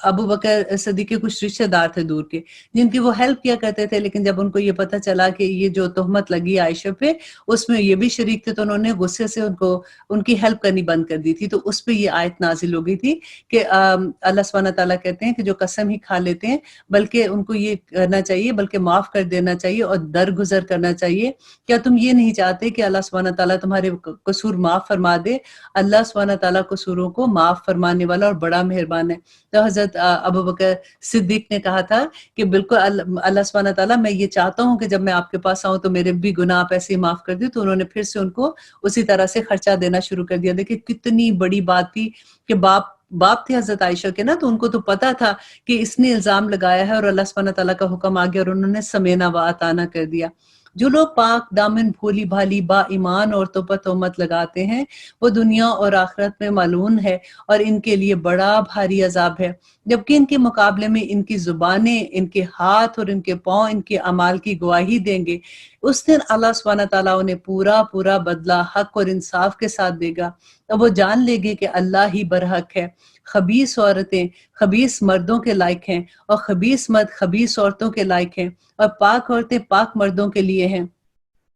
Speaker 1: अबू बकर सिद्दीक़ के कुछ रिश्तेदार थे दूर के, जिनकी वो हेल्प किया करते थे। लेकिन जब उनको ये पता चला कि ये जो तोहमत लगी आयशा पे, उसमें ये भी शरीक थे, तो उन्होंने गुस्से से उनकी हेल्प करनी बंद कर दी थी। तो उस पे ये आयत नाजिल हो गई थी कि अल्लाह सुब्हानहू व तआला कहते हैं कि जो कसम ही खा लेते हैं, बल्कि उनको ये करना चाहिए, बल्कि माफ कर देना चाहिए और दरगुजर करना चाहिए। क्या तुम ये नहीं चाहते कि अल्लाह सुब्हानहू व तआला तुम्हारे कसूर माफ फरमा दे? अल्लाह सुब्हानहू व तआला कसूरों को माफ फरमाने वाला और बड़ा मेहरबान है। तो हज़रत अबू बकर सिद्दीक ने कहा था कि बिल्कुल अल्लाह सुब्हानहू व तआला, मैं ये चाहता हूँ कि जब मैं आपके पास आऊँ तो मेरे भी गुनाह आप ऐसे ही माफ कर दें। तो उन्होंने फिर से उनको उसी तरह से खर्चा देना शुरू कर दिया। देखिए कितनी बड़ी बात थी कि बाप थे हज़रत आयशा के ना, तो उनको तो पता था कि इसने इल्जाम लगाया है और अल्लाह सुब्हानहू व तआला का हुक्म आ गया और उन्होंने समेना व अताना कर दिया। जो लोग पाक दामन भोली भाली बा ईमान औरतों पर तोहमत लगाते हैं, वो दुनिया और आखिरत में मालून है और इनके लिए बड़ा भारी अजाब है। जबकि इनके मुकाबले में इनकी जुबानें, इनके हाथ और इनके पांव इनके अमाल की गवाही देंगे। उस दिन अल्लाह सुब्हानहू व तआला उन्हें पूरा पूरा बदला हक और इंसाफ के साथ देगा। अब वो जान लेंगे कि अल्लाह ही बरहक है। खबीस औरतें खबीस मर्दों के लायक हैं, और खबीस मर्द खबीस औरतों के लायक हैं, और पाक औरतें पाक मर्दों के लिए हैं,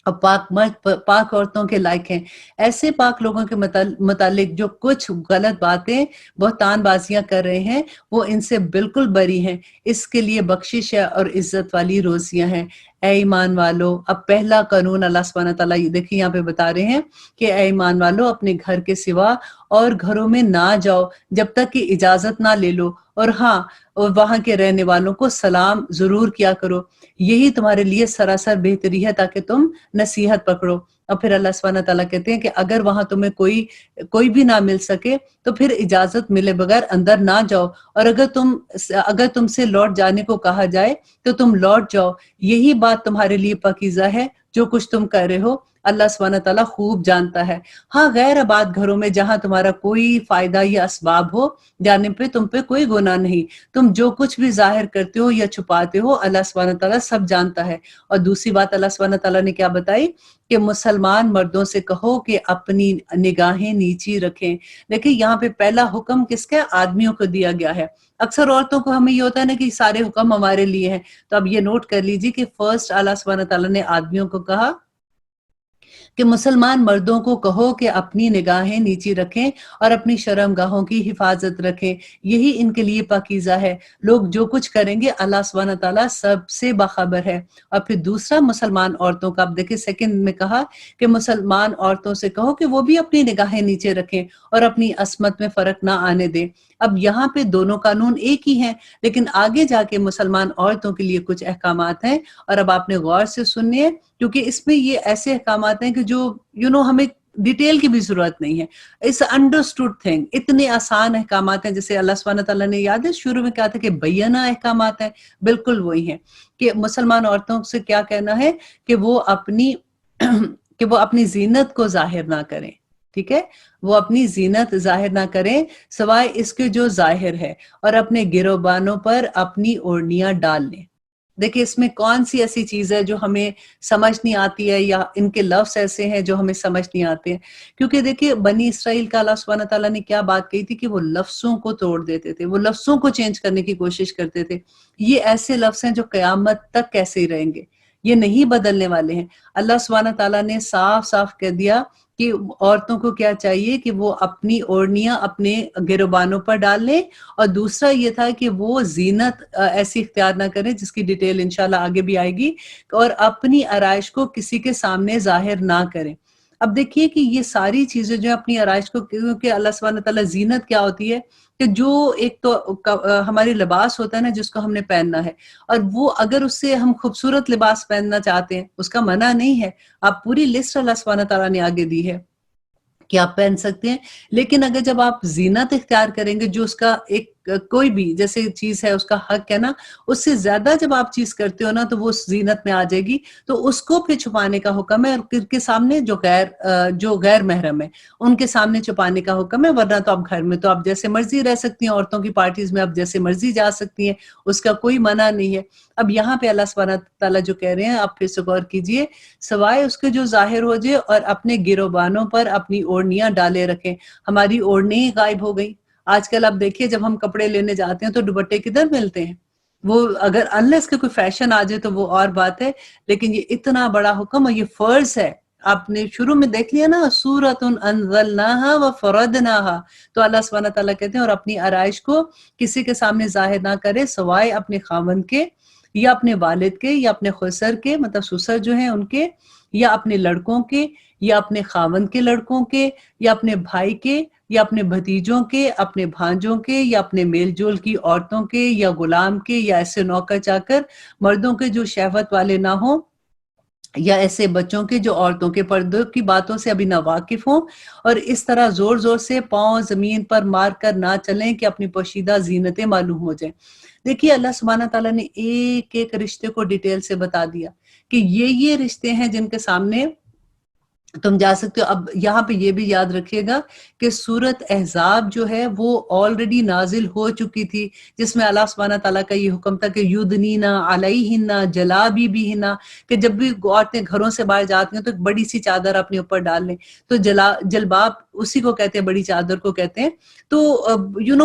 Speaker 1: और पाक मर्द पाक औरतों के लायक हैं। ऐसे पाक लोगों के मुतालिक जो कुछ गलत बातें, बहतानबाजियां कर रहे हैं, वो इनसे बिल्कुल बरी हैं। इसके लिए बख्शिश है और इज्जत वाली रोजियां हैं। ऐ ईमान वालो, अब पहला कानून अल्लाह सुब्हानहू व तआला देखिए यहाँ पे बता रहे हैं कि ऐ ईमान वालो, अपने घर के सिवा और घरों में ना जाओ जब तक कि इजाजत ना ले लो, और हाँ, और वहां के रहने वालों को सलाम जरूर किया करो। यही तुम्हारे लिए सरासर बेहतरी है, ताकि तुम नसीहत पकड़ो। और फिर अल्लाह सुब्हानहू व तआला कहते हैं कि अगर वहां तुम्हें कोई भी ना मिल सके, तो फिर इजाजत मिले बगैर अंदर ना जाओ, और अगर तुमसे लौट जाने को कहा जाए तो तुम लौट जाओ। यही बात तुम्हारे लिए पाकीज़ा है जो कुछ तुम कर रहे हो। अल्लाह सुब्हानहू व तआला खूब जानता है। हाँ, गैर आबाद घरों में जहां तुम्हारा कोई फायदा या असबाब हो जाने पे तुम पे कोई गुनाह नहीं। तुम जो कुछ भी जाहिर करते हो या छुपाते हो, अल्लाह सुब्हानहू व तआला सब जानता है। और दूसरी बात अल्लाह सुब्हानहू व तआला ने क्या बताई कि मुसलमान मर्दों से कहो कि अपनी निगाहें नीची रखें। देखिए यहाँ पे पहला हुक्म किसका? आदमियों को दिया गया है। अक्सर औरतों को हमें ये होता है ना कि सारे हुक्म हमारे लिए हैं। तो अब ये नोट कर लीजिए कि फर्स्ट अल्लाह सुब्हानहू व तआला ने आदमियों को कहा कि मुसलमान मर्दों को कहो कि अपनी निगाहें नीची रखें और अपनी शर्मगाहों की हिफाजत रखें, यही इनके लिए पाकीज़ा है। लोग जो कुछ करेंगे अल्लाह सुब्हानहू व तआला सबसे बाखबर है। और फिर दूसरा, मुसलमान औरतों का, अब देखिए सेकंड में कहा कि मुसलमान औरतों से कहो कि वो भी अपनी निगाहें नीचे रखें और अपनी असमत में फर्क ना आने दें। अब यहाँ पे दोनों कानून एक ही हैं, लेकिन आगे जाके मुसलमान औरतों के लिए कुछ अहकामात हैं, और अब आपने गौर से सुनिए, क्योंकि इसमें ये ऐसे अहकामात हैं कि जो हमें डिटेल की भी जरूरत नहीं है। इट्स अंडरस्टूड थिंग, इतने आसान अहकामात हैं। जैसे अल्लाह सुब्हानहू व तआला ने, याद है शुरू में कहा था कि बैना अहकामात हैं, बिल्कुल वही हैं कि मुसलमान औरतों से क्या कहना है कि वो अपनी जीनत को जाहिर ना करें। ठीक है, वो अपनी जीनत जाहिर ना करें सवाए इसके जो जाहिर है, और अपने गिरोबानों पर अपनी ओढ़नियां डाल लें। देखिए इसमें कौन सी ऐसी चीज है जो हमें समझ नहीं आती है, या इनके लफ्ज ऐसे हैं जो हमें समझ नहीं आते हैं। क्योंकि देखिए बनी इसराइल का अल्लाह सुब्हान तआला ने क्या बात कही थी कि वो लफ्जों को तोड़ देते थे, वो लफ्जों को चेंज करने की कोशिश करते थे। ये ऐसे लफ्ज हैं जो कयामत तक कैसे ही रहेंगे, ये नहीं बदलने वाले हैं। अल्लाह सुब्हान तआला ने साफ साफ कह दिया कि औरतों को क्या चाहिए कि वो अपनी ओढ़नियां अपने गिरबानों पर डाल लें, और दूसरा ये था कि वो ज़ीनत ऐसी इख्तियार ना करें जिसकी डिटेल इंशाल्लाह आगे भी आएगी, और अपनी आराइश को किसी के सामने ज़ाहिर ना करें। अब देखिए कि ये सारी चीज़ें जो है अपनी आराइश को, क्योंकि अल्लाह सुब्हान तआला ज़ीनत क्या होती है कि जो एक तो हमारे लिबास होता है ना जिसको हमने पहनना है, और वो अगर उससे हम खूबसूरत लिबास पहनना चाहते हैं, उसका मना नहीं है। आप पूरी लिस्ट अल्लाह सुब्हान तआला ने आगे दी है कि आप पहन सकते हैं। लेकिन अगर जब आप ज़ीनत इख्तियार करेंगे जो उसका एक कोई भी जैसे चीज़ है उसका हक है ना, उससे ज़्यादा जब आप चीज़ करते हो ना तो वो उस ज़ीनत में आ जाएगी, तो उसको फिर छुपाने का हुक्म है, और किसके सामने, जो गैर महरम है, उनके सामने छुपाने का हुक्म है। वरना तो आप घर में तो आप जैसे मर्ज़ी रह सकती हैं, औरतों की पार्टीज़ में आप जैसे मर्ज़ी जा सकती हैं, उसका कोई मना नहीं है। अब यहाँ पे अल्लाह सुब्हान तआला जो कह रहे हैं, आप फिर से गौर कीजिए, सवाए उसके जो ज़ाहिर हो जाए और अपने गिरोबानों पर अपनी ओढ़नियाँ डाले रखें। हमारी ओढ़नी ही गायब हो गई। आजकल आप देखिए जब हम कपड़े लेने जाते हैं तो दुपट्टे किधर मिलते हैं? वो अगर अनलेस के कोई फैशन आ जाए तो वो और बात है, लेकिन ये इतना बड़ा हुक्म और ये फर्ज है। आपने शुरू में देख लिया ना, सूरतुन अंज़लनाहा व फरदनाहा, तो अल्लाह सुब्हान तआला कहते हैं और अपनी आराइश को किसी के सामने ज़ाहिर ना करे सवाए अपने खावंद के, या अपने वालिद के, या अपने खुसर के, मतलब ससुर जो हैं उनके, या अपने लड़कों के, या अपने खावंद के लड़कों के, या अपने भाई के, या अपने भतीजों के, अपने भांजों के, या अपने मेल-जोल की औरतों के, या गुलाम के, या ऐसे नौकर-चाकर मर्दों के जो शहवत वाले ना हों, या ऐसे बच्चों के जो औरतों के पर्दों की बातों से अभी नावाकिफ हों, और इस तरह जोर-जोर से पाँव ज़मीन पर मार कर ना चलें कि अपनी पोशीदा ज़ीनतें मालूम हो जाएँ। देखिए अल्लाह सुब्हान तआला ने एक-एक रिश्ते को डिटेल से बता दिया कि ये रिश्ते हैं जिनके सामने तुम जा सकते हो। अब यहाँ पे ये भी याद रखिएगा कि सूरत अहज़ाब जो है वो ऑलरेडी नाज़िल हो चुकी थी, जिसमें अल्लाह सुब्हान तआला का ये हुक्म था कि युदनीना अलैहिन्ना जलाबिबिहिन्ना, कि जब भी औरतें घरों से बाहर जाती हैं तो एक बड़ी सी चादर अपने ऊपर डाल लें। तो जलबाब उसी को कहते हैं, बड़ी चादर को कहते हैं। तो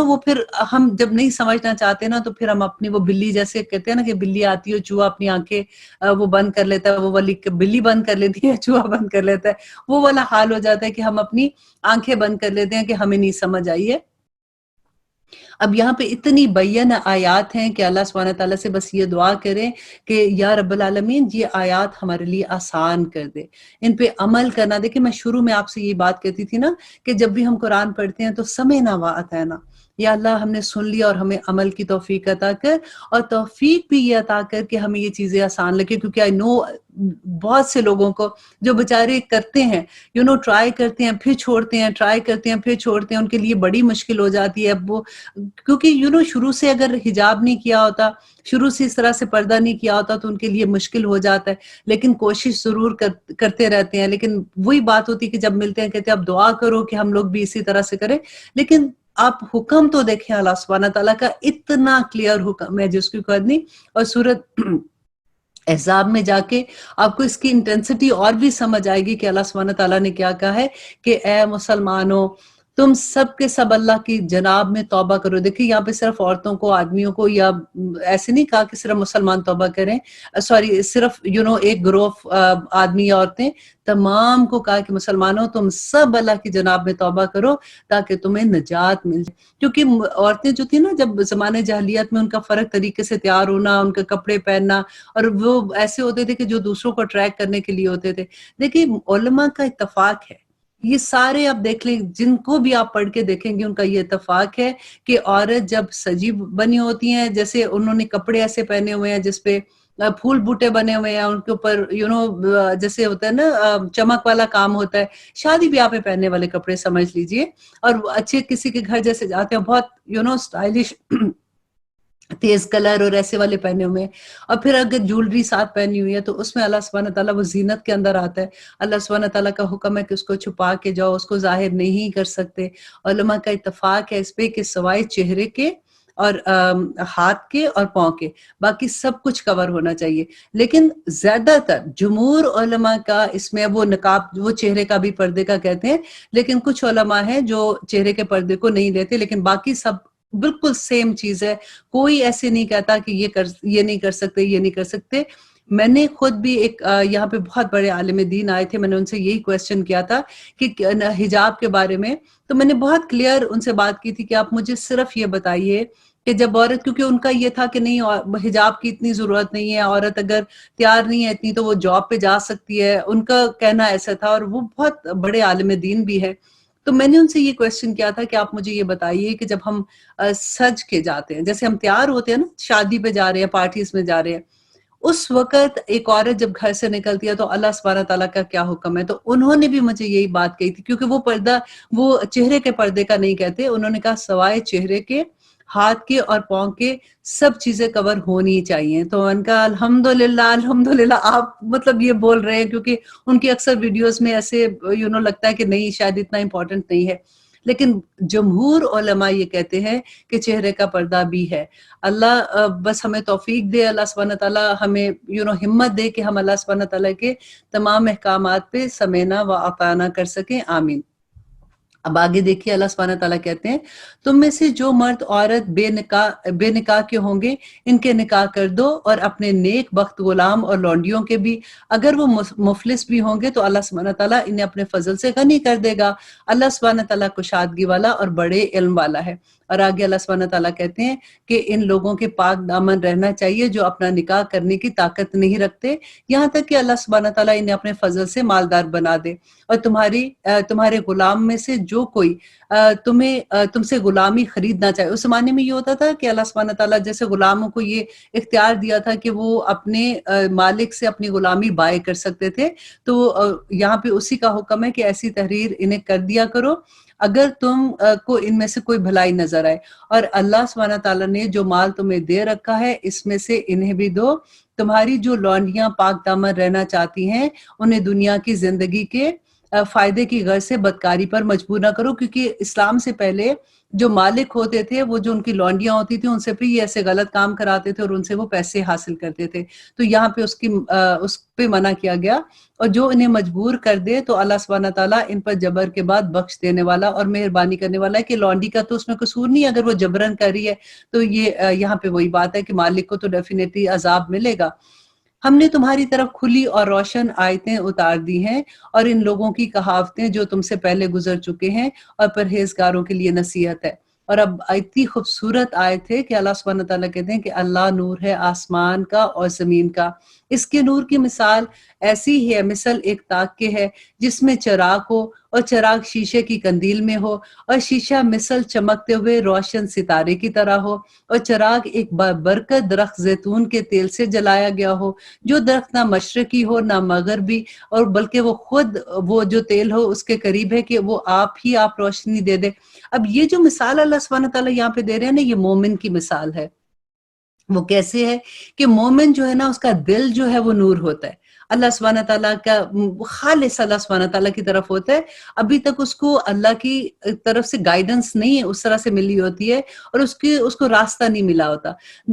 Speaker 1: वो फिर हम जब नहीं समझना चाहते ना, तो फिर हम अपनी वो बिल्ली, जैसे कहते हैं ना कि बिल्ली आती है, चूहा अपनी आंखें वो बंद कर लेता है, वो वाली बिल्ली बंद कर लेती है, चूहा बंद कर लेता है, वो वाला हाल हो जाता है कि हम अपनी आंखें बंद कर लेते हैं कि हमें नहीं समझ आई है। अब यहाँ पे इतनी बैयन आयात हैं कि अल्लाह सुब्हान तआला से बस ये दुआ करें कि या रब्बल आलमीन ये आयात हमारे लिए आसान कर दे, इन पे अमल करना। देखिए मैं शुरू में आपसे ये बात कहती थी ना कि जब भी हम कुरान पढ़ते हैं तो समेना व अताना, या अल्लाह हमने सुन लिया और हमें अमल की तौफीक अता कर, और तौफीक भी ये अता कर कि हमें ये चीज़ें आसान लगे। क्योंकि आई नो बहुत से लोगों को जो बेचारे करते हैं, ट्राई करते हैं फिर छोड़ते हैं, ट्राई करते हैं फिर छोड़ते हैं, उनके लिए बड़ी मुश्किल हो जाती है। अब वो क्योंकि शुरू से अगर हिजाब नहीं किया होता, शुरू से इस तरह से पर्दा नहीं किया होता, तो उनके लिए मुश्किल हो जाता है। लेकिन कोशिश ज़रूर करते रहते हैं। लेकिन वही बात होती है कि जब मिलते हैं कहते हैं अब दुआ करो कि हम लोग भी इसी तरह से करें। लेकिन आप हुक्म तो देखें, अल्लाह सुब्हान तआला का इतना क्लियर हुक्म है जिसकी कोई हद नहीं। और सूरत अहज़ाब में जाके आपको इसकी इंटेंसिटी और भी समझ आएगी कि अल्लाह सुब्हान तआला ने क्या कहा है कि ए मुसलमानों, तुम सब के सब अल्लाह की जनाब में तौबा करो। देखिए यहाँ पे सिर्फ औरतों को, आदमियों को, या ऐसे नहीं कहा कि सिर्फ मुसलमान तौबा करें, सॉरी सिर्फ एक ग्रुप आदमी या औरतें, तमाम को कहा कि मुसलमानों तुम सब अल्लाह की जनाब में तौबा करो ताकि तुम्हें निजात मिल जाए। क्योंकि औरतें जो थी ना, जब ज़माने जahiliyyat में उनका फ़र्क तरीके से तैयार होना, उनके कपड़े पहनना, और वो ऐसे होते थे कि जो दूसरों को अट्रैक्ट करने के लिए होते थे। देखिए उलमा का इत्तेफाक है, ये सारे आप देख लें, जिनको भी आप पढ़ के देखेंगे उनका ये इत्तेफाक है कि औरत जब सजी बनी होती हैं, जैसे उन्होंने कपड़े ऐसे पहने हुए हैं जिसपे फूल बूटे बने हुए हैं, उनके ऊपर जैसे होता है ना चमक वाला काम होता है, शादी ब्याह पे पहनने वाले कपड़े समझ लीजिए, और अच्छे किसी के घर जैसे जाते हैं बहुत स्टाइलिश तेज कलर और ऐसे वाले पहने हुए हैं, और फिर अगर ज्वेलरी साथ पहनी हुई है तो उसमें अल्लाह सुब्हान तआला वो जीनत के अंदर आता है। अल्लाह सुब्हान तआला का हुक्म है कि उसको छुपा के जाओ, उसको जाहिर नहीं कर सकते। उलमा का इत्तेफाक है इस पे कि सवाए चेहरे के اور ہاتھ کے اور پاؤں کے، باقی سب کچھ کور ہونا چاہیے. لیکن زیادہ تر جمہور علماء کا اس میں، وہ نقاب وہ چہرے کا بھی پردے کا کہتے ہیں، لیکن کچھ علماء ہیں جو چہرے کے پردے کو نہیں لیتے، لیکن باقی سب بالکل سیم چیز ہے. کوئی ایسے نہیں کہتا کہ یہ نہیں کر سکتے، یہ نہیں کر سکتے. میں نے خود بھی ایک یہاں پہ بہت بڑے عالم دین آئے تھے، میں نے ان سے یہی کویسچن کیا تھا کہ حجاب کے بارے میں، تو میں نے بہت کلیئر ان سے بات کی تھی کہ آپ مجھے صرف یہ بتائیے کہ جب عورت، کیونکہ ان کا یہ تھا کہ نہیں حجاب کی اتنی ضرورت نہیں ہے، عورت اگر تیار نہیں ہے اتنی تو وہ جاب پہ جا سکتی ہے، ان کا کہنا ایسا تھا، اور وہ بہت بڑے عالم دین بھی ہے. تو میں نے ان سے یہ کویسچن کیا تھا کہ آپ مجھے یہ بتائیے کہ جب ہم سج کے جاتے ہیں، جیسے ہم تیار ہوتے ہیں نا، شادی پہ جا رہے ہیں، پارٹیز میں جا رہے ہیں، اس وقت ایک عورت جب گھر سے نکلتی ہے تو اللہ سبحانہ تعالیٰ کا کیا حکم ہے؟ تو انہوں نے بھی مجھے یہی بات کہی تھی، کیونکہ وہ پردہ وہ چہرے کے پردے کا نہیں کہتے، انہوں نے کہا سوائے چہرے کے، ہاتھ کے اور پاؤں کے سب چیزیں کور ہونی چاہیے. تو ان کا الحمدللہ آپ مطلب یہ بول رہے ہیں، کیونکہ ان کی اکثر ویڈیوز میں ایسے لگتا ہے کہ نہیں شاید اتنا امپورٹنٹ نہیں ہے، لیکن جمہور علماء یہ کہتے ہیں کہ چہرے کا پردہ بھی ہے. اللہ بس ہمیں توفیق دے، اللہ سبحانہ تعالیٰ ہمیں ہمت دے کہ ہم اللہ سبحانہ تعالیٰ کے تمام احکامات پہ سمینا و اطاعنا کر سکیں. آمین. اب آگے دیکھیے، اللہ سبحانہ تعالیٰ کہتے ہیں تم میں سے جو مرد عورت بے نکاح کے ہوں گے ان کے نکاح کر دو، اور اپنے نیک بخت غلام اور لونڈیوں کے بھی، اگر وہ مفلس بھی ہوں گے تو اللہ سبحانہ تعالیٰ انہیں اپنے فضل سے غنی کر دے گا. اللہ سبحانہ تعالیٰ کشادگی والا اور بڑے علم والا ہے. اور آگے اللہ سبحانہ تعالیٰ کہتے ہیں کہ ان لوگوں کے پاک دامن رہنا چاہیے جو اپنا نکاح کرنے کی طاقت نہیں رکھتے، یہاں تک کہ اللہ سبحانہ تعالیٰ انہیں اپنے فضل سے مالدار بنا دے. اور تمہارے غلام میں سے جو کوئی تم سے غلامی خریدنا چاہے. اس زمانے میں یہ ہوتا تھا کہ اللہ سبحانہ تعالیٰ جیسے غلاموں کو یہ اختیار دیا تھا کہ وہ اپنے مالک سے اپنی غلامی بائے کر سکتے تھے. تو یہاں پہ اسی کا حکم ہے کہ ایسی تحریر انہیں کر دیا کرو اگر تم کو ان میں سے کوئی بھلائی نظر آئے. اور اللہ سبحانہ تعالیٰ نے جو مال تمہیں دے رکھا ہے اس میں سے انہیں بھی دو. تمہاری جو لونڈیاں پاک دامن رہنا چاہتی ہیں انہیں دنیا کی زندگی کے فائدے کی غرض سے بدکاری پر مجبور نہ کرو، کیونکہ اسلام سے پہلے جو مالک ہوتے تھے وہ جو ان کی لونڈیاں ہوتی تھیں ان سے بھی ایسے غلط کام کراتے تھے اور ان سے وہ پیسے حاصل کرتے تھے. تو یہاں پہ اس پہ منع کیا گیا. اور جو انہیں مجبور کر دے تو اللہ سبحانہ تعالیٰ ان پر جبر کے بعد بخش دینے والا اور مہربانی کرنے والا ہے. کہ لونڈی کا تو اس میں قصور نہیں، اگر وہ جبرن کر رہی ہے تو یہ یہاں پہ وہی بات ہے کہ مالک کو تو ڈیفینیٹلی عذاب ملے گا. ہم نے تمہاری طرف کھلی اور روشن آیتیں اتار دی ہیں اور ان لوگوں کی کہاوتیں جو تم سے پہلے گزر چکے ہیں اور پرہیزگاروں کے لیے نصیحت ہے. اور اب اتنی خوبصورت آیت ہے کہ اللہ سبحانہ تعالیٰ کہتے ہیں کہ اللہ نور ہے آسمان کا اور زمین کا. اس کے نور کی مثال ایسی ہی ہے مثل ایک تاک کے ہے جس میں چراغ ہو اور چراغ شیشے کی قندیل میں ہو اور شیشہ مثل چمکتے ہوئے روشن ستارے کی طرح ہو اور چراغ ایک برکت درخت زیتون کے تیل سے جلایا گیا ہو جو درخت نہ مشرقی ہو نہ مغربی اور بلکہ وہ خود وہ جو تیل ہو اس کے قریب ہے کہ وہ آپ روشنی دے دے. اب یہ جو مثال اللہ سبحانہ تعالیٰ یہاں پہ دے رہے ہیں نا، یہ مومن کی مثال ہے. وہ کیسے ہے کہ مومن جو ہے نا اس کا دل جو ہے وہ نور ہوتا ہے، اللہ سبحانہ تعالیٰ کا خالص اللہ سبحانہ تعالیٰ کی طرف ہوتا ہے. ابھی تک اس کو اللہ کی طرف سے گائیڈنس نہیں اس طرح سے ملی ہوتی ہے اور اس کو راستہ نہیں ملا ہوتا.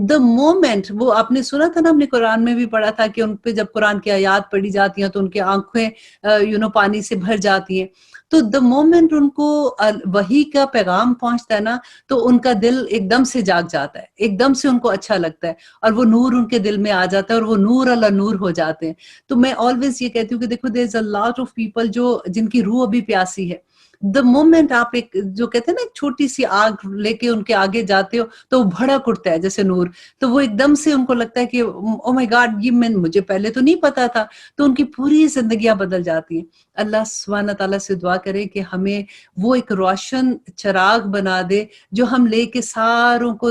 Speaker 1: دا مومنٹ وہ آپ نے سنا تھا نا، ہم نے قرآن میں بھی پڑھا تھا کہ ان پہ جب قرآن کی آیات پڑھی جاتی ہیں تو ان کی آنکھیں پانی سے بھر جاتی ہیں. تو دا مومنٹ ان کو وحی کا پیغام پہنچتا ہے نا تو ان کا دل ایک دم سے جاگ جاتا ہے، ایک دم سے ان کو اچھا لگتا ہے اور وہ نور ان کے دل میں آ جاتا ہے اور وہ نور اللہ نور ہو جاتے ہیں. تو میں آلویز یہ کہتی ہوں کہ دیکھو دیر از اے لاٹ آف پیپل جن کی روح ابھی پیاسی ہے. دا مومنٹ آپ ایک جو کہتے ہیں نا ایک چھوٹی سی آگ لے کے ان کے آگے جاتے ہو تو وہ بھڑک اٹھتا ہے جیسے نور، تو وہ ایک دم سے ان کو لگتا ہے کہ او مائی گاڈ، یہ مجھے پہلے تو نہیں پتا تھا، تو ان کی پوری زندگیاں بدل جاتی ہیں. اللہ سبحانہ تعالیٰ سے دعا کرے کہ ہمیں وہ ایک روشن چراغ بنا دے جو ہم لے کے ساروں کو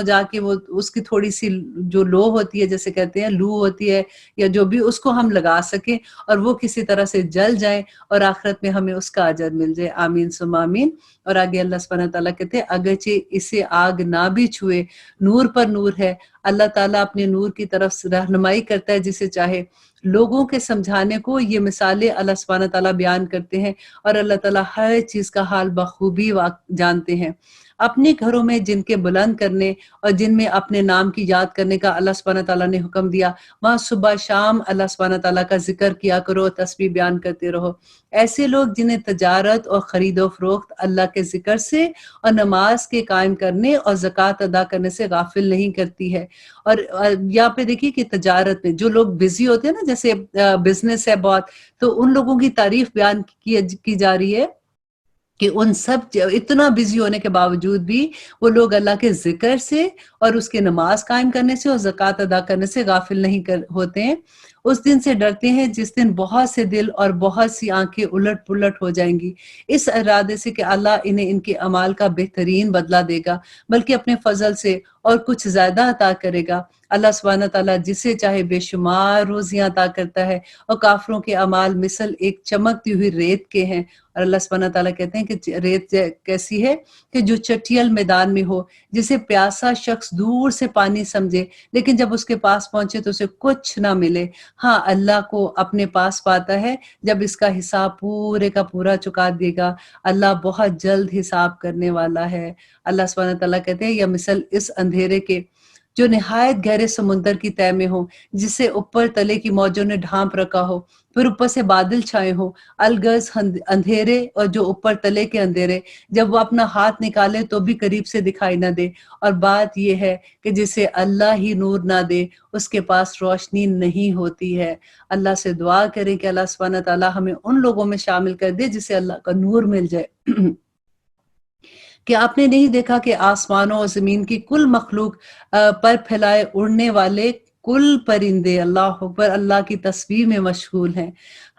Speaker 1: جا کے وہ اس کی تھوڑی سی جو لو ہوتی ہے جیسے کہتے ہیں لو ہوتی ہے یا جو بھی، اس کو ہم لگا سکیں اور وہ کسی طرح سے جل جائیں اور آخرت میں ہمیں اس کا اجر مل جائے. آمین ثم آمین. اور آگے اللہ سبحانہ تعالیٰ کہتے ہیں اگرچہ اسے آگ نہ بھی چھوئے نور پر نور ہے. اللہ تعالیٰ اپنے نور کی طرف رہنمائی کرتا ہے جسے چاہے लोगों के समझाने को ये मिसालें अल्लाह सुब्हानहू तआला बयान करते हैं और अल्लाह ताला हर चीज़ का हाल बखूबी जानते हैं। अपने घरों में जिनके बुलंद करने और जिनमें अपने नाम की याद करने का अल्लाह सुब्हानहू तआला ने हुक्म दिया, वहाँ सुबह शाम अल्लाह सुब्हानहू तआला का ज़िक्र किया करो, तस्बीह बयान करते रहो। ऐसे लोग जिन्हें तजारत और खरीदो फरोख्त अल्लाह के ज़िक्र से और नमाज के कायम करने और ज़कात अदा करने से गाफिल नहीं करती है। और यहाँ पे देखिए कि तजारत में जो लोग बिजी होते हैं ना, जैसे बिजनेस है बहुत, तो उन लोगों की तारीफ बयान की जा रही है कि उन सब इतना बिजी होने के बावजूद भी वो लोग अल्लाह के जिक्र से और उसके नमाज कायम करने से और ज़कात अदा करने से गाफिल नहीं होते हैं। उस दिन से डरते हैं जिस दिन बहुत से दिल और बहुत सी आंखें उलट पुलट हो जाएंगी, इस इरादे से कि अल्लाह इन्हें इनके अमाल का बेहतरीन बदला देगा, बल्कि अपने फजल से और कुछ ज्यादा अता करेगा। अल्लाह सुब्हानहू तआला जिसे चाहे बेशुमार रोजियां अता करता है और काफिरों के अमाल मिसल एक चमकती हुई रेत के हैं। और अल्लाह सुब्हानहू तआला कहते हैं कि रेत कैसी है कि जो चटियल मैदान में हो, जिसे प्यासा शख्स दूर से पानी समझे, लेकिन जब उसके पास पहुंचे तो उसे कुछ ना मिले। हाँ, अल्लाह को अपने पास पाता है जब इसका हिसाब पूरे का पूरा चुका देगा। अल्लाह बहुत जल्द हिसाब करने वाला है। अल्लाह सुब्हानहू तआला कहते हैं, यह मिसल इस अंधेरे के जो निहायत गहरे समुंदर की तह में हो, जिसे ऊपर तले की मौजों ने ढांप रखा हो, फिर ऊपर से बादल छाए हो, अलगज अंधेरे और जो ऊपर तले के अंधेरे, जब वो अपना हाथ निकाले तो भी करीब से दिखाई ना दे। और बात यह है कि जिसे अल्लाह ही नूर ना दे, उसके पास रोशनी नहीं होती है। अल्लाह से दुआ करें कि अल्लाह सुब्हानहू तआला हमें उन लोगों में शामिल कर दे जिसे अल्लाह का नूर मिल जाए। कि आपने नहीं देखा कि आसमानों और जमीन की कुल मखलूक पर फैलाए उड़ने वाले कुल परिंदे अल्लाह अकबर अल्लाह की तस्बीह में मशगूल हैं।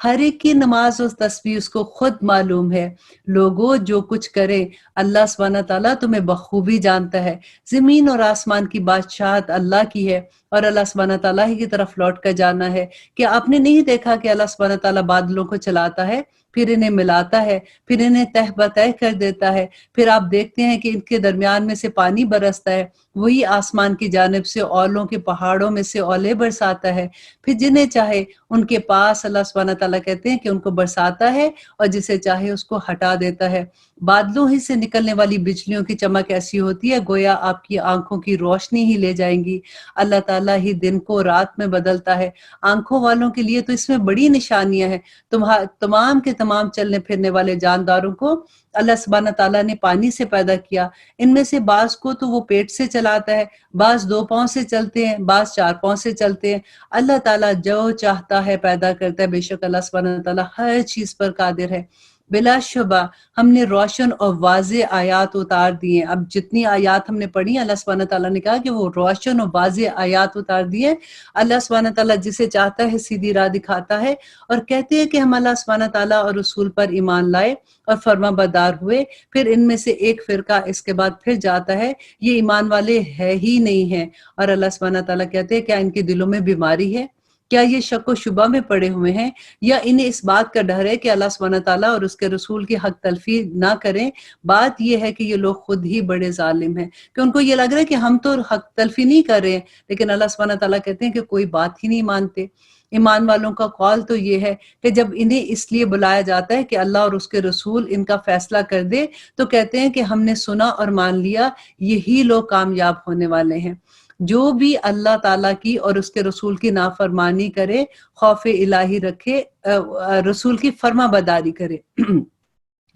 Speaker 1: हर एक की नमाज और तस्बीह उसको खुद मालूम है। लोगों जो कुछ करे अल्लाह सुब्हानहू तआला तुम्हें बखूबी जानता है। जमीन और आसमान की बादशाहत अल्लाह की है और अल्लाह सुब्हानहू तआला ही की तरफ लौट कर जाना है। कि आपने नहीं देखा कि अल्लाह सुब्हानहू तआला बादलों को चलाता है, फिर इन्हें मिलाता है, फिर इन्हें तह बतह कर देता है, फिर आप देखते हैं कि इनके दरमियान में से पानी बरसता है, वही आसमान की जानिब से औलों के पहाड़ों में से औले बरसाता है। फिर जिन्हें चाहे उनके पास अल्लाह सुब्हानहू तआला कहते हैं कि उनको बरसाता है और जिसे चाहे उसको हटा देता है। बादलों ही से निकलने वाली बिजलियों की चमक ऐसी होती है गोया आपकी आंखों की रोशनी ही ले जाएंगी। अल्लाह ताला ही दिन को रात में बदलता है। आंखों वालों के लिए तो इसमें बड़ी निशानियां हैं। तमाम के तमाम चलने फिरने वाले जानदारों को अल्लाह सुब्हानहू तआला ने पानी से पैदा किया। इनमें से बाज को तो वो पेट से चलाता है, बाज 2 पांव से चलते हैं, बाज 4 पांव से चलते हैं। अल्लाह ताला जो चाहता है पैदा करता है। बेशक अल्लाह सुब्हानहू तआला हर चीज पर कादिर है। बिलाशुबा हमने रोशन और वाज़े आयात उतार दिए। अब जितनी आयात हमने पढ़ी, अल्लाह सुब्हानहू तआला ने कहा कि वो रोशन और वाज़े आयात उतार दिए। अल्लाह सुब्हानहू तआला जिसे चाहता है सीधी राह दिखाता है। और कहते हैं कि हम अल्लाह सुब्हानहू तआला और रसूल पर ईमान लाए और फर्माबरदार हुए। फिर इनमें से एक फिरका इसके बाद फिर जाता है, ये ईमान वाले है ही नहीं है। और अल्लाह सुब्हानहू तआला कहते हैं, क्या इनके दिलों में बीमारी है? क्या ये शक व शुबा में पड़े हुए हैं, या इन्हें इस बात का डर है कि अल्लाह सुब्हानहू तआला और उसके रसूल की हक तलफी ना करें? बात ये है कि ये लोग खुद ही बड़े जालिम हैं, कि उनको ये लग रहा है कि हम तो हक तलफी नहीं कर रहे हैं, लेकिन अल्लाह सुब्हानहू तआला कहते हैं कि कोई बात ही नहीं मानते। ईमान वालों का कौल तो ये है कि जब इन्हें इसलिए बुलाया जाता है कि अल्लाह और उसके रसूल इनका फैसला कर दे, तो कहते हैं कि हमने सुना और मान लिया, यही लोग कामयाब होने वाले हैं। जो भी अल्लाह ताला की और उसके रसूल की नाफरमानी करे, खौफ इलाही रखे, रसूल की फर्माबरदारी करे,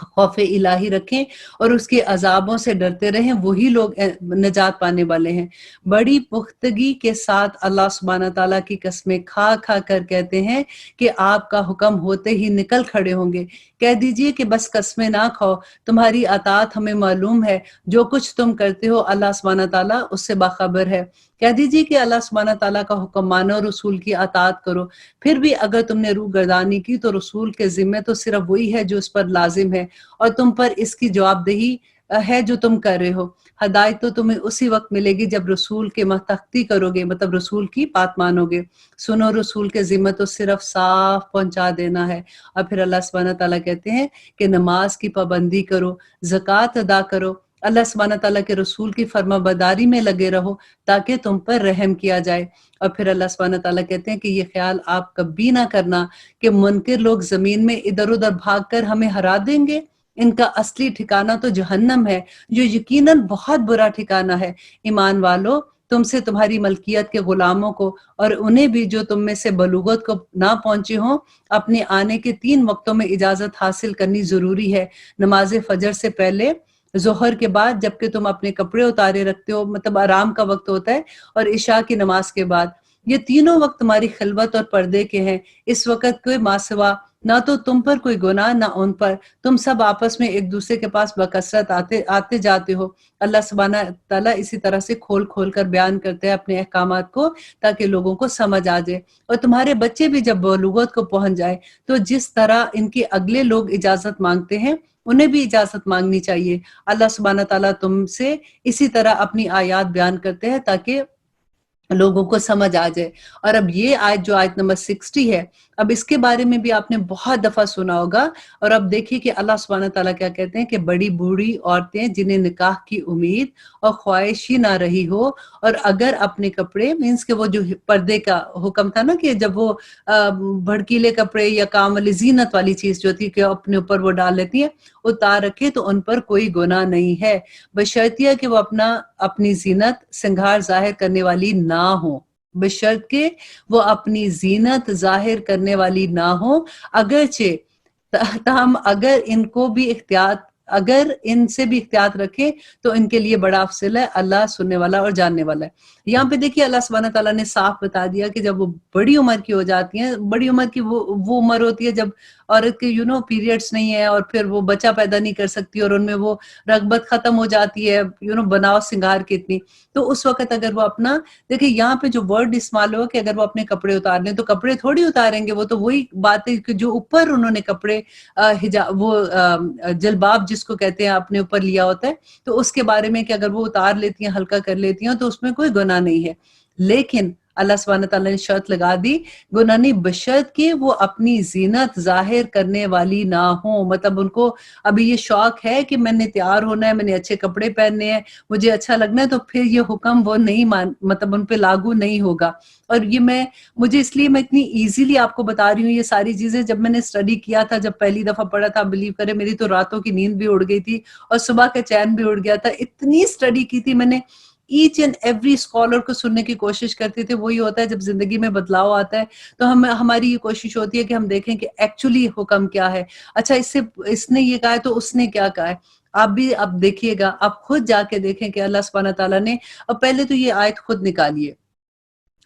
Speaker 1: खौफ इलाही रखें और उसके अजाबों से डरते रहें, वही लोग निजात पाने वाले हैं। बड़ी पुख्तगी के साथ अल्लाह सुब्हानहू तआला की कसमें खा खा कर कहते हैं कि आपका हुक्म होते ही निकल खड़े होंगे। कह दीजिए कि बस कसमें ना खाओ, तुम्हारी अतात हमें मालूम है, जो कुछ तुम करते हो अल्लाह सुब्हानहू तआला उससे बाखबर है। कह दीजिए कि अल्लाह सुब्हानहू तआला का हुक्म मानो, रसूल की अतात करो। फिर भी अगर तुमने रूह गर्दानी की तो रसूल के जिम्मे तो सिर्फ वही है जो उस पर लाजिम है, और तुम पर इसकी जवाबदेही है जो तुम कर रहे हो। हदायत तो तुम्हें उसी वक्त मिलेगी जब रसूल के मतख्ती करोगे, मतलब रसूल की बात मानोगे। सुनो, रसूल के जिम्मे तो सिर्फ साफ पहुंचा देना है। और फिर अल्लाह सुब्हानहू तआला कहते हैं कि नमाज की पाबंदी करो, ज़कात अदा करो, अल्लाह सुब्हानहू तआला के रसूल की फर्माबरदारी में लगे रहो ताकि तुम पर रहम किया जाए। और फिर अल्लाह सुब्हानहू तआला कहते हैं कि ये ख्याल आप कभी ना करना कि मुनकिर लोग ज़मीन में इधर-उधर भागकर हमें हरा देंगे। इनका असली ठिकाना तो जहन्नम है, जो यकीनन बहुत बुरा ठिकाना है। ईमान वालों, तुमसे तुम्हारी मलकियत के गुलामों को और उन्हें भी जो तुम में से बलूगत को ना पहुंचे हों, अपने आने के 3 वक्तों में इजाजत हासिल करनी जरूरी है। नमाज फजर से पहले, जोहर के बाद जबकि तुम अपने कपड़े उतारे रखते हो, मतलब आराम का वक्त होता है, और इशा की नमाज के बाद। ये तीनों वक्त तुम्हारी खिलवत और पर्दे के हैं। इस वक्त के मासिवा ना तो तुम पर कोई गुनाह ना उन पर, तुम सब आपस में एक दूसरे के पास बकसरत आते जाते हो। अल्लाह सुब्हाना तआला इसी तरह से खोल खोल कर बयान करते हैं अपने अहकामात को ताकि लोगों को समझ आ जाए। और तुम्हारे बच्चे भी जब बलूगत को पहुंच जाए तो जिस तरह इनके अगले लोग इजाजत मांगते हैं, उन्हें भी इजाजत मांगनी चाहिए। अल्लाह सुब्हाना तआला तुमसे इसी तरह अपनी आयात बयान करते हैं ताकि लोगों को समझ आ जाए। और अब ये आयत जो आयत नंबर 60 है, अब इसके बारे में भी आपने बहुत दफा सुना होगा। और अब देखिए कि अल्लाह सुब्हानहू तआला क्या कहते हैं कि बड़ी बूढ़ी औरतें जिन्हें निकाह की उम्मीद और ख्वाहिश ही ना रही हो, और अगर अपने कपड़े, मीन्स के वो जो पर्दे का हुक्म था ना कि जब वो भड़कीले कपड़े या काम वाली जीनत वाली चीज जो थी कि अपने ऊपर वो डाल लेती है, उतार रखे तो उन पर कोई गुनाह नहीं है, बशर्तिया कि वो अपनी जीनत सिंगार जाहिर करने वाली ना हो, बशर्त के वो अपनी जीनत जाहिर करने वाली ना हो। अगरचे ताहम अगर इनसे भी इख्तियात रखे तो इनके लिए बड़ा अफसल है, अल्लाह सुनने वाला और जानने वाला है। यहाँ पे देखिए अल्लाह सुब्हानहू तआला ने साफ बता दिया कि जब वो बड़ी उम्र की हो जाती हैं, बड़ी उम्र की वो उम्र होती है जब औरत के पीरियड्स नहीं है और फिर वो बच्चा पैदा नहीं कर सकती और उनमें वो रगबत खत्म हो जाती है, बनाव सिंगार की इतनी। तो उस वक्त अगर वो अपना, देखिए यहाँ पे जो वर्ड इस्तेमाल हुआ कि अगर वो अपने कपड़े उतार लें, तो कपड़े थोड़ी उतारेंगे, वो तो वही बात है कि जो ऊपर उन्होंने कपड़े जलबाब जिसको कहते हैं अपने ऊपर लिया होता है, तो उसके बारे में कि अगर वो उतार लेती हैं, हल्का कर लेती हैं, तो उसमें कोई गुनाह नहीं है। लेकिन अल्लाह सुब्हानहू तआला ने शर्त लगा दी, गुनाह नहीं, बशर्त कि वो अपनी जीनत जाहिर करने वाली ना हो। मतलब उनको अभी ये शौक है कि मैंने तैयार होना है, मैंने अच्छे कपड़े पहनने हैं, मुझे अच्छा लगना है, तो फिर ये हुक्म वो नहीं मतलब उन पे लागू नहीं होगा। और ये मुझे इसलिए मैं इतनी इजीली आपको बता रही हूँ ये सारी चीजें। जब मैंने स्टडी किया था, जब पहली दफा पढ़ा था, बिलीव करें मेरी तो रातों की नींद भी उड़ गई थी और सुबह का चैन भी उड़ गया था। इतनी स्टडी की थी मैंने, ईच एंड एवरी स्कॉलर को सुनने की कोशिश करते थे। वही होता है जब जिंदगी में बदलाव आता है तो हमारी ये कोशिश होती है कि हम देखें कि एक्चुअली हुक्म क्या है। अच्छा, इसने ये कहा है तो उसने क्या कहा है। आप भी अब देखिएगा, आप खुद जाके देखें कि अल्लाह सुब्हानहू तआला ने, अब पहले तो ये आयत खुद निकालिए,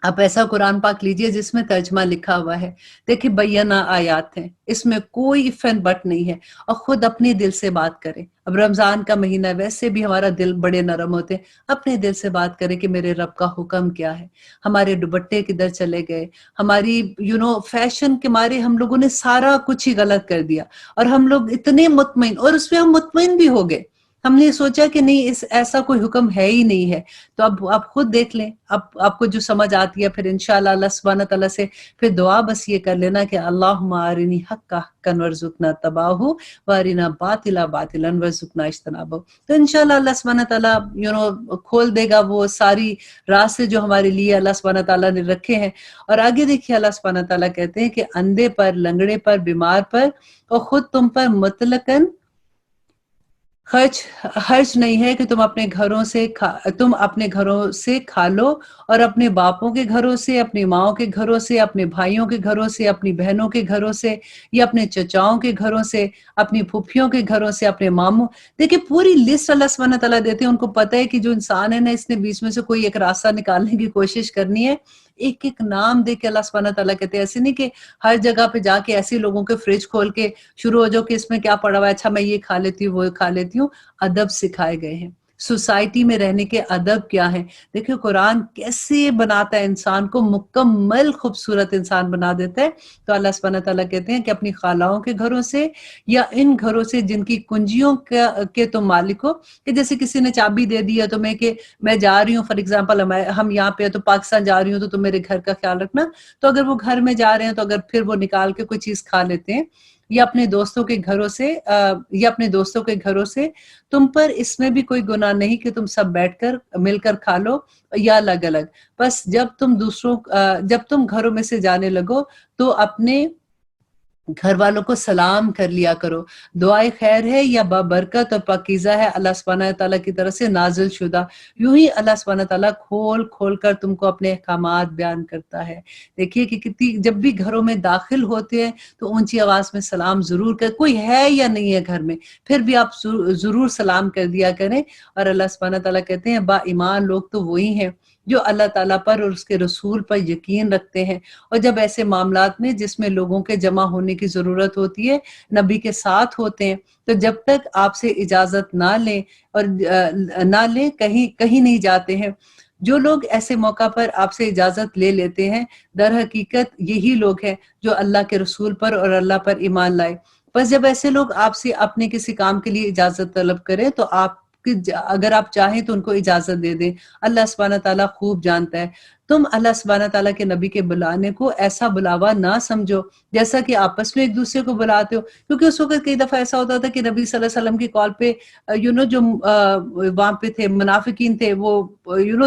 Speaker 1: आप ऐसा कुरान पाक लीजिए जिसमें तर्जमा लिखा हुआ है। देखिए बैना आयात हैं, इसमें कोई इफ एंड बट नहीं है, और खुद अपने दिल से बात करें। अब रमजान का महीना है, वैसे भी हमारा दिल बड़े नरम होते हैं, अपने दिल से बात करें कि मेरे रब का हुक्म क्या है। हमारे दुपट्टे किधर चले गए, हमारी फैशन के मारे हम लोगों ने सारा कुछ ही गलत कर दिया, और हम लोग इतने मुतमईन, और उसमें हम मुतमईन भी हो गए। हमने सोचा कि नहीं, ऐसा कोई हुक्म है ही नहीं है। तो अब आप खुद देख लें, अब आपको जो समझ आती है, फिर इंशाअल्लाह अल्लाह सुब्हानहू तआला से फिर दुआ बस ये कर लेना कि अल्लाहुम्मा अरिनी हक्का हक्कन वरज़ुकना तबाहु व अरिना बातिला बातिलन वरज़ुकना इज्तनाबहु। तो इंशाअल्लाह अल्लाह सुब्हानहू तआला खोल देगा वो सारी रास्ते जो हमारे लिए अल्लाह सुब्हानहू तआला ने रखे हैं। और आगे देखिए अल्लाह सुब्हानहू तआला कहते हैं कि अंधे पर, लंगड़े पर, बीमार पर और खुद तुम पर मुतलकन हर्ज नहीं है कि तुम अपने घरों से खा लो, और अपने बापों के घरों से, अपनी माओं के घरों से, अपने भाइयों के घरों से, अपनी बहनों के घरों से, या अपने चचाओं के घरों से, अपनी फूफियों के घरों से, अपने मामू। देखिए पूरी लिस्ट अल्लाह सुब्हानहू तआला देते हैं। उनको पता है कि जो इंसान है ना, इसने बीच में से कोई एक रास्ता निकालने की कोशिश करनी है। एक एक नाम दे के अल्लाह सुब्हानहू तआला कहते हैं, ऐसे नहीं कि हर जगह पे जाके ऐसे लोगों के फ्रिज खोल के शुरू हो जाओ कि इसमें क्या पड़ा हुआ है, अच्छा मैं ये खा लेती हूँ, वो खा लेती हूँ। अदब सिखाए गए हैं, सोसाइटी में रहने के अदब क्या है। देखिए कुरान कैसे बनाता है इंसान को, मुकम्मल खूबसूरत इंसान बना देता है। तो अल्लाह सुब्हानहू तआला कहते हैं कि अपनी खालाओं के घरों से, या इन घरों से जिनकी कुंजियों के तुम मालिक हो, कि जैसे किसी ने चाबी दे दी है तुम्हें कि मैं जा रही हूँ, फॉर एग्जाम्पल हम यहाँ पे तो पाकिस्तान जा रही हूँ, तो तुम मेरे घर का ख्याल रखना। तो अगर वो घर में जा रहे हैं तो अगर फिर वो निकाल के कोई चीज खा लेते हैं, या अपने दोस्तों के घरों से तुम पर इसमें भी कोई गुनाह नहीं कि तुम सब बैठकर मिलकर खा लो या अलग अलग। बस जब तुम घरों में से जाने लगो तो अपने घर वालों को सलाम कर लिया करो। दुआए खैर है या बाबरकत और पाकीज़ा है अल्लाह सुब्हानहू तआला की तरफ से नाजिल शुदा। यूं ही अल्लाह सुब्हानहू तआला खोल खोल कर तुमको अपने अहकामात बयान करता है। देखिए कि कितनी, जब भी घरों में दाखिल होते हैं तो ऊंची आवाज में सलाम जरूर कर, कोई है या नहीं है घर में, फिर भी आप जरूर सलाम कर दिया करें। और अल्लाह सुब्हानहू तआला कहते हैं बा ईमान लोग तो वही हैं जो अल्लाह ताला पर और उसके रसूल पर यकीन रखते हैं। और जब ऐसे मामलात में जिसमें लोगों के जमा होने की जरूरत होती है नबी के साथ होते हैं, तो जब तक आपसे इजाजत ना लें और कहीं कहीं नहीं जाते हैं। जो लोग ऐसे मौका पर आपसे इजाजत ले लेते हैं दर हकीकत यही लोग हैं जो अल्लाह के रसूल पर और अल्लाह पर ईमान लाए। बस जब ऐसे लोग आपसे अपने किसी काम के लिए इजाजत तलब करें तो अगर आप चाहें तो उनको इजाजत दे दें। अल्लाह सुब्हानहू तआला खूब जानता है। तुम अल्लाह सुब्हानहू तआला के नबी के बुलाने को ऐसा बुलावा ना समझो जैसा कि आपस में एक दूसरे को बुलाते हो, क्योंकि उस वक्त कई दफा ऐसा होता था कि नबी सल्लल्लाहु अलैहि वसल्लम की कॉल पे जो वहां पे थे मुनाफिकीन थे वो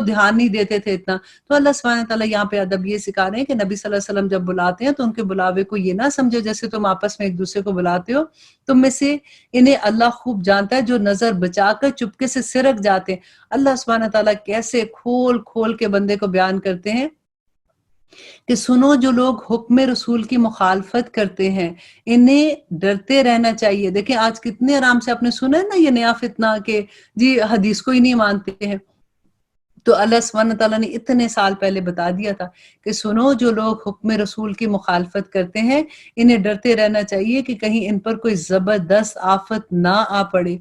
Speaker 1: ध्यान नहीं देते थे इतना। तो अल्लाह सुब्हानहू तआला यहाँ पे अदब ये सिखा रहे हैं कि नबी सल्लल्लाहु अलैहि वसल्लम जब बुलाते हैं तो उनके बुलावे को ये ना समझो जैसे तुम आपस में एक दूसरे को बुलाते हो। तुम में से इन्हें अल्लाह खूब जानता है जो नजर बचाकर चुपके से सिरक जाते हैं। अल्लाह सुब्हानहू तआला कैसे खोल खोल के बंदे को बयान करते हैं कि सुनो, जो लोग हुक्म रसूल की मुखालफत करते हैं इन्हें डरते रहना चाहिए। देखिए आज कितने आराम से आपने सुना है ना ये नया फितना के जी हदीस को ही नहीं मानते हैं। तो अल्लाह सुब्हानहू तआला ने इतने साल पहले बता दिया था कि सुनो, जो लोग हुक्म रसूल की मुखालफत करते हैं इन्हें डरते रहना चाहिए कि कहीं इन पर कोई जबरदस्त आफत ना आ पड़े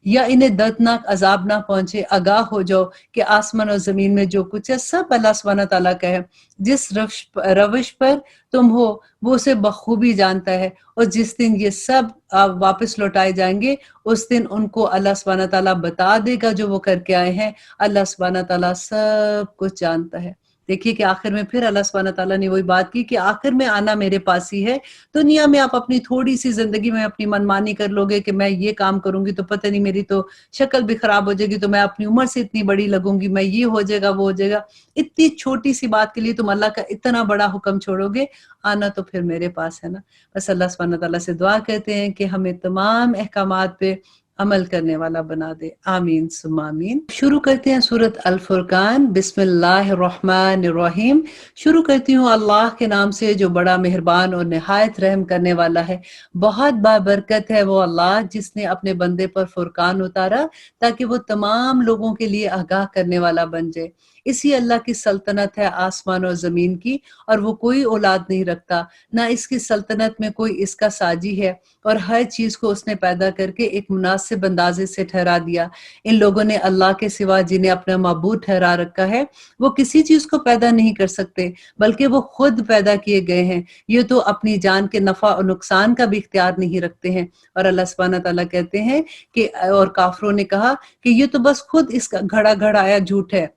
Speaker 1: या इन्हें दर्दनाक अजाब ना पहुंचे। आगाह हो जाओ कि आसमान और जमीन में जो कुछ है सब अल्लाह सुब्हानहू तआला का है। जिस रविश पर तुम हो वो उसे बखूबी जानता है, और जिस दिन ये सब वापस लौटाए जाएंगे उस दिन उनको अल्लाह सुब्हानहू तआला बता देगा जो वो करके आए हैं। अल्लाह सुब्हानहू तआला सब कुछ जानता है। देखिए कि आखिर में फिर अल्लाह सुब्हानहू तआला ने वही बात की कि आखिर में आना मेरे पास ही है। दुनिया में आप अपनी थोड़ी सी जिंदगी में अपनी मनमानी कर लोगे कि मैं ये काम करूंगी तो पता नहीं मेरी तो शक्ल भी खराब हो जाएगी, तो मैं अपनी उम्र से इतनी बड़ी लगूंगी, मैं ये हो जाएगा वो हो जाएगा। इतनी छोटी सी बात के लिए तुम अल्लाह का इतना बड़ा हुक्म छोड़ोगे। आना तो फिर मेरे पास है ना। बस अल्लाह सुब्हानहू तआला से दुआ करते हैं कि हमें तमाम अहकामात पे अमल करने वाला बना दे। आमीन सुम्मा आमीन। शुरू करते हैं सूरत अल फुरकान। बिस्मिल्लाहिर्रहमानिर्रहीम। शुरू करती हूँ अल्लाह के नाम से जो बड़ा मेहरबान और निहायत रहम करने वाला है। बहुत बाबरकत है वो अल्लाह जिसने अपने बंदे पर फुरकान उतारा ताकि वो तमाम लोगों के लिए आगाह करने वाला बन जाए। इसी अल्लाह की सल्तनत है आसमान और जमीन की, और वो कोई औलाद नहीं रखता, ना इसकी सल्तनत में कोई इसका साजी है, और हर चीज को उसने पैदा करके एक मुनासिब अंदाजे से ठहरा दिया। इन लोगों ने अल्लाह के सिवा जिन्हें अपना माबूद ठहरा रखा है वो किसी चीज को पैदा नहीं कर सकते, बल्कि वो खुद पैदा किए गए हैं। ये तो अपनी जान के नफा और नुकसान का भी इख्तियार नहीं रखते हैं। और अल्लाह सुब्हानहू तआला कहते हैं कि और काफरों ने कहा कि ये तो बस खुद इसका घड़ा घड़ाया झूठ है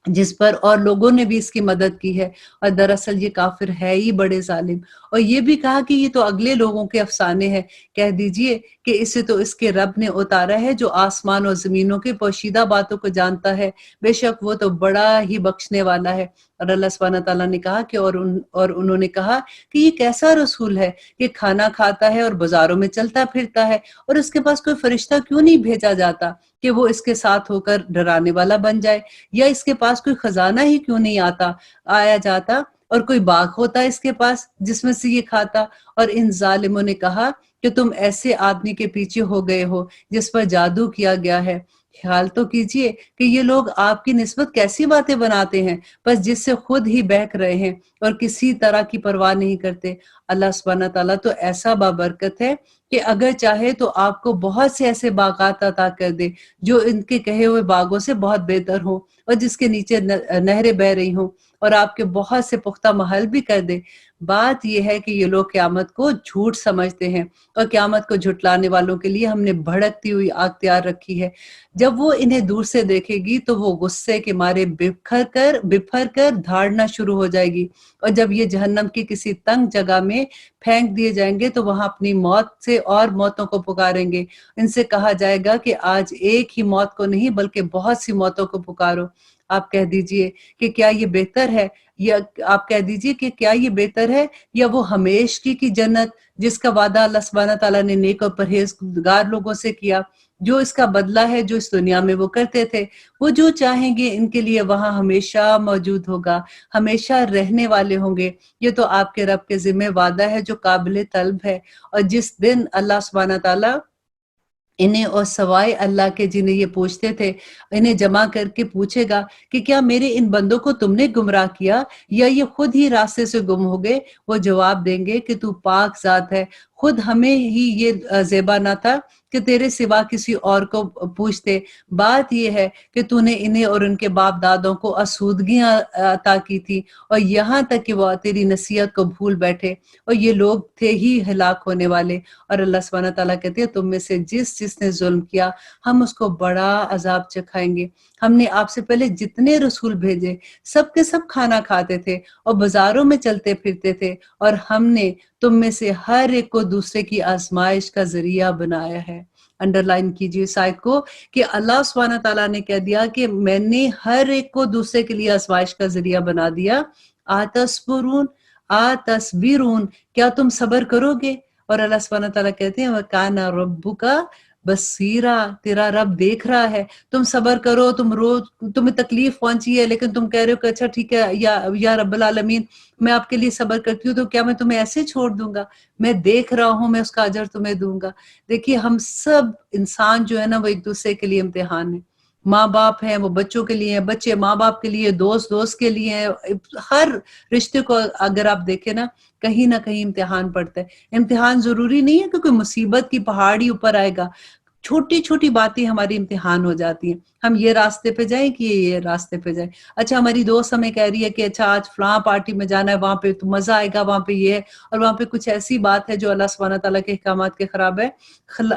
Speaker 1: जिस पर और लोगों ने भी इसकी मदद की है, और दरअसल ये काफिर है ही बड़े जालिम। और ये भी कहा कि ये तो अगले लोगों के अफसाने हैं। कह दीजिए कि इसे तो इसके रब ने उतारा है जो आसमान और जमीनों के पोशीदा बातों को जानता है। बेशक वो तो बड़ा ही बख्शने वाला है। और अल्लाह सुब्हानहू तआला ने कहा कि और उन्होंने कहा कि ये कैसा रसूल है कि खाना खाता है और बाजारों में चलता फिरता है, और उसके पास कोई फरिश्ता क्यों नहीं भेजा जाता कि वो इसके साथ होकर डराने वाला बन जाए, या इसके पास कोई खजाना ही क्यों नहीं आया जाता, और कोई बाग होता इसके पास जिसमें से ये खाता। और इन जालिमों ने कहा कि तुम ऐसे आदमी के पीछे हो गए हो जिस पर जादू किया गया है। ख्याल तो कीजिए कि ये लोग आपकी निस्बत कैसी बातें बनाते हैं, बस जिससे खुद ही बहक रहे हैं और किसी तरह की परवाह नहीं करते। अल्लाह सुब्हानहू तआला तो ऐसा बाबरकत है कि अगर चाहे तो आपको बहुत से ऐसे बागात अता कर दे जो इनके कहे हुए बागों से बहुत बेहतर हो, और जिसके नीचे नहरें बह रही हों, और आपके बहुत से पुख्ता महल भी कर दे। बात यह है कि ये लोग क़यामत को झूठ समझते हैं और क़यामत को झुटलाने वालों के लिए हमने भड़कती हुई आग तैयार रखी है। जब वो इन्हें दूर से देखेगी तो वो गुस्से के मारे बिफर कर धाड़ना शुरू हो जाएगी, और जब ये जहन्नम की किसी तंग जगह में फेंक दिए जाएंगे तो वहां अपनी मौत से और मौतों को पुकारेंगे। इनसे कहा जाएगा कि आज एक ही मौत को नहीं बल्कि बहुत सी मौतों को पुकारो। आप कह दीजिए कि क्या ये बेहतर है, या आप कह दीजिए कि क्या ये बेहतर है या वो हमेशगी की जन्नत जिसका वादा अल्लाह सुब्हानहू तआला ने नेक और परहेजगार लोगों से किया, जो इसका बदला है जो इस दुनिया में वो करते थे। वो जो चाहेंगे इनके लिए वहां हमेशा मौजूद होगा, हमेशा रहने वाले होंगे। ये तो आपके रब के जिम्मे वादा है जो काबिल तलब है। और जिस दिन अल्लाह सुब्हानहू तआला इन्हें और सवाए अल्लाह के जिन्हें ये पूछते थे, इन्हें जमा करके पूछेगा कि क्या मेरे इन बंदों को तुमने गुमराह किया या ये खुद ही रास्ते से गुम हो गए? वो जवाब देंगे कि तू पाक ज़ात है, खुद हमें ही ये ज़ेबा ना था कि तेरे सिवा किसी और को पूछते। बात ये है कि तूने इन्हें और उनके बाप दादों को आसूदगियां अता की थी, और यहाँ तक कि वो तेरी नसीहत को भूल बैठे, और ये लोग थे ही हलाक होने वाले। और अल्लाह सुब्हानहू तआला कहते हैं, तुम में से जिसने जुल्म किया हम उसको बड़ा अजाब चखाएंगे। हमने आपसे पहले जितने रसूल भेजे सब के सब खाना खाते थे और बाजारों में चलते फिरते थे, और हमने तुम में से हर एक को दूसरे की आजमाइश का जरिया बनाया है। अंडरलाइन कीजिए इस आयत को कि अल्लाह सुब्हानहू तआला ने कह दिया कि मैंने हर एक को दूसरे के लिए आजमाइश का जरिया बना दिया। आतस्बिरून, क्या तुम सब्र करोगे? और अल्लाह सुब्हानहू तआला कहते हैं वकाना रब्बुका बसीरा, तेरा रब देख रहा है। तुम सब्र करो, तुम रोज तुम्हें तकलीफ पहुंची है लेकिन तुम कह रहे हो कि अच्छा ठीक है या रब्बुल आलमीन मैं आपके लिए सब्र करती हूँ, तो क्या मैं तुम्हें ऐसे छोड़ दूंगा? मैं देख रहा हूँ, मैं उसका अजर तुम्हें दूंगा। देखिए हम सब इंसान जो है ना वो एक दूसरे के लिए इम्तिहान है। माँ बाप हैं वो बच्चों के लिए, बच्चे माँ बाप के लिए, दोस्त दोस्त के लिए है। हर रिश्ते को अगर आप देखें ना कहीं इम्तिहान पड़ता है। इम्तिहान जरूरी नहीं है कि कोई मुसीबत की पहाड़ी ऊपर आएगा, छोटी छोटी बातें हमारी इम्तिहान हो जाती हैं। हम ये रास्ते पे जाएं कि ये रास्ते पे जाएं। अच्छा हमारी दोस्त हमें कह रही है कि अच्छा आज फलां पार्टी में जाना है, वहां पे तो मजा आएगा, वहां पे ये है, और वहां पे कुछ ऐसी बात है जो अल्लाह सुब्हानहू तआला के अहकामात के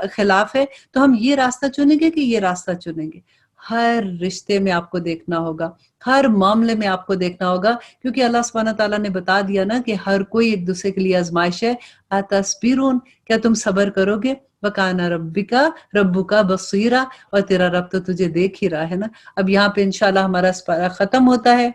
Speaker 1: खिलाफ है, तो हम ये रास्ता चुनेंगे कि ये रास्ता चुनेंगे? हर रिश्ते में आपको देखना होगा, हर मामले में आपको देखना होगा, क्योंकि अल्लाह सुब्हानहू तआला ने बता दिया ना कि हर कोई एक दूसरे के लिए आजमाइश है। अतस्बिरून, क्या तुम सब्र करोगे? वकाना रब्बुका बसीरा, और तेरा रब तो तुझे देख ही रहा है ना। अब यहाँ पे इंशाल्लाह हमारा पारा खत्म होता है।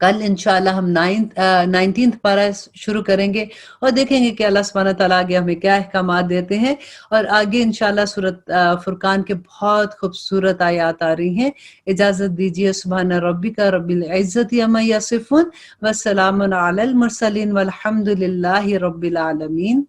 Speaker 1: कल इंशाल्लाह हम 19th पारा शुरू करेंगे और देखेंगे कि अल्लाह सुब्हानहू तआला आगे हमें क्या अहकामात देते हैं। और आगे इंशाल्लाह सूरत फुरकान के बहुत खूबसूरत आयत आ रही हैं। इजाजत दीजिए। सुब्हान रब्बिका रब्बिल इज्जति अम्मा यसिफून व सलामुन अलल मुरसलीन वल्हम्दुलिल्लाहि रब्बिल आलमीन।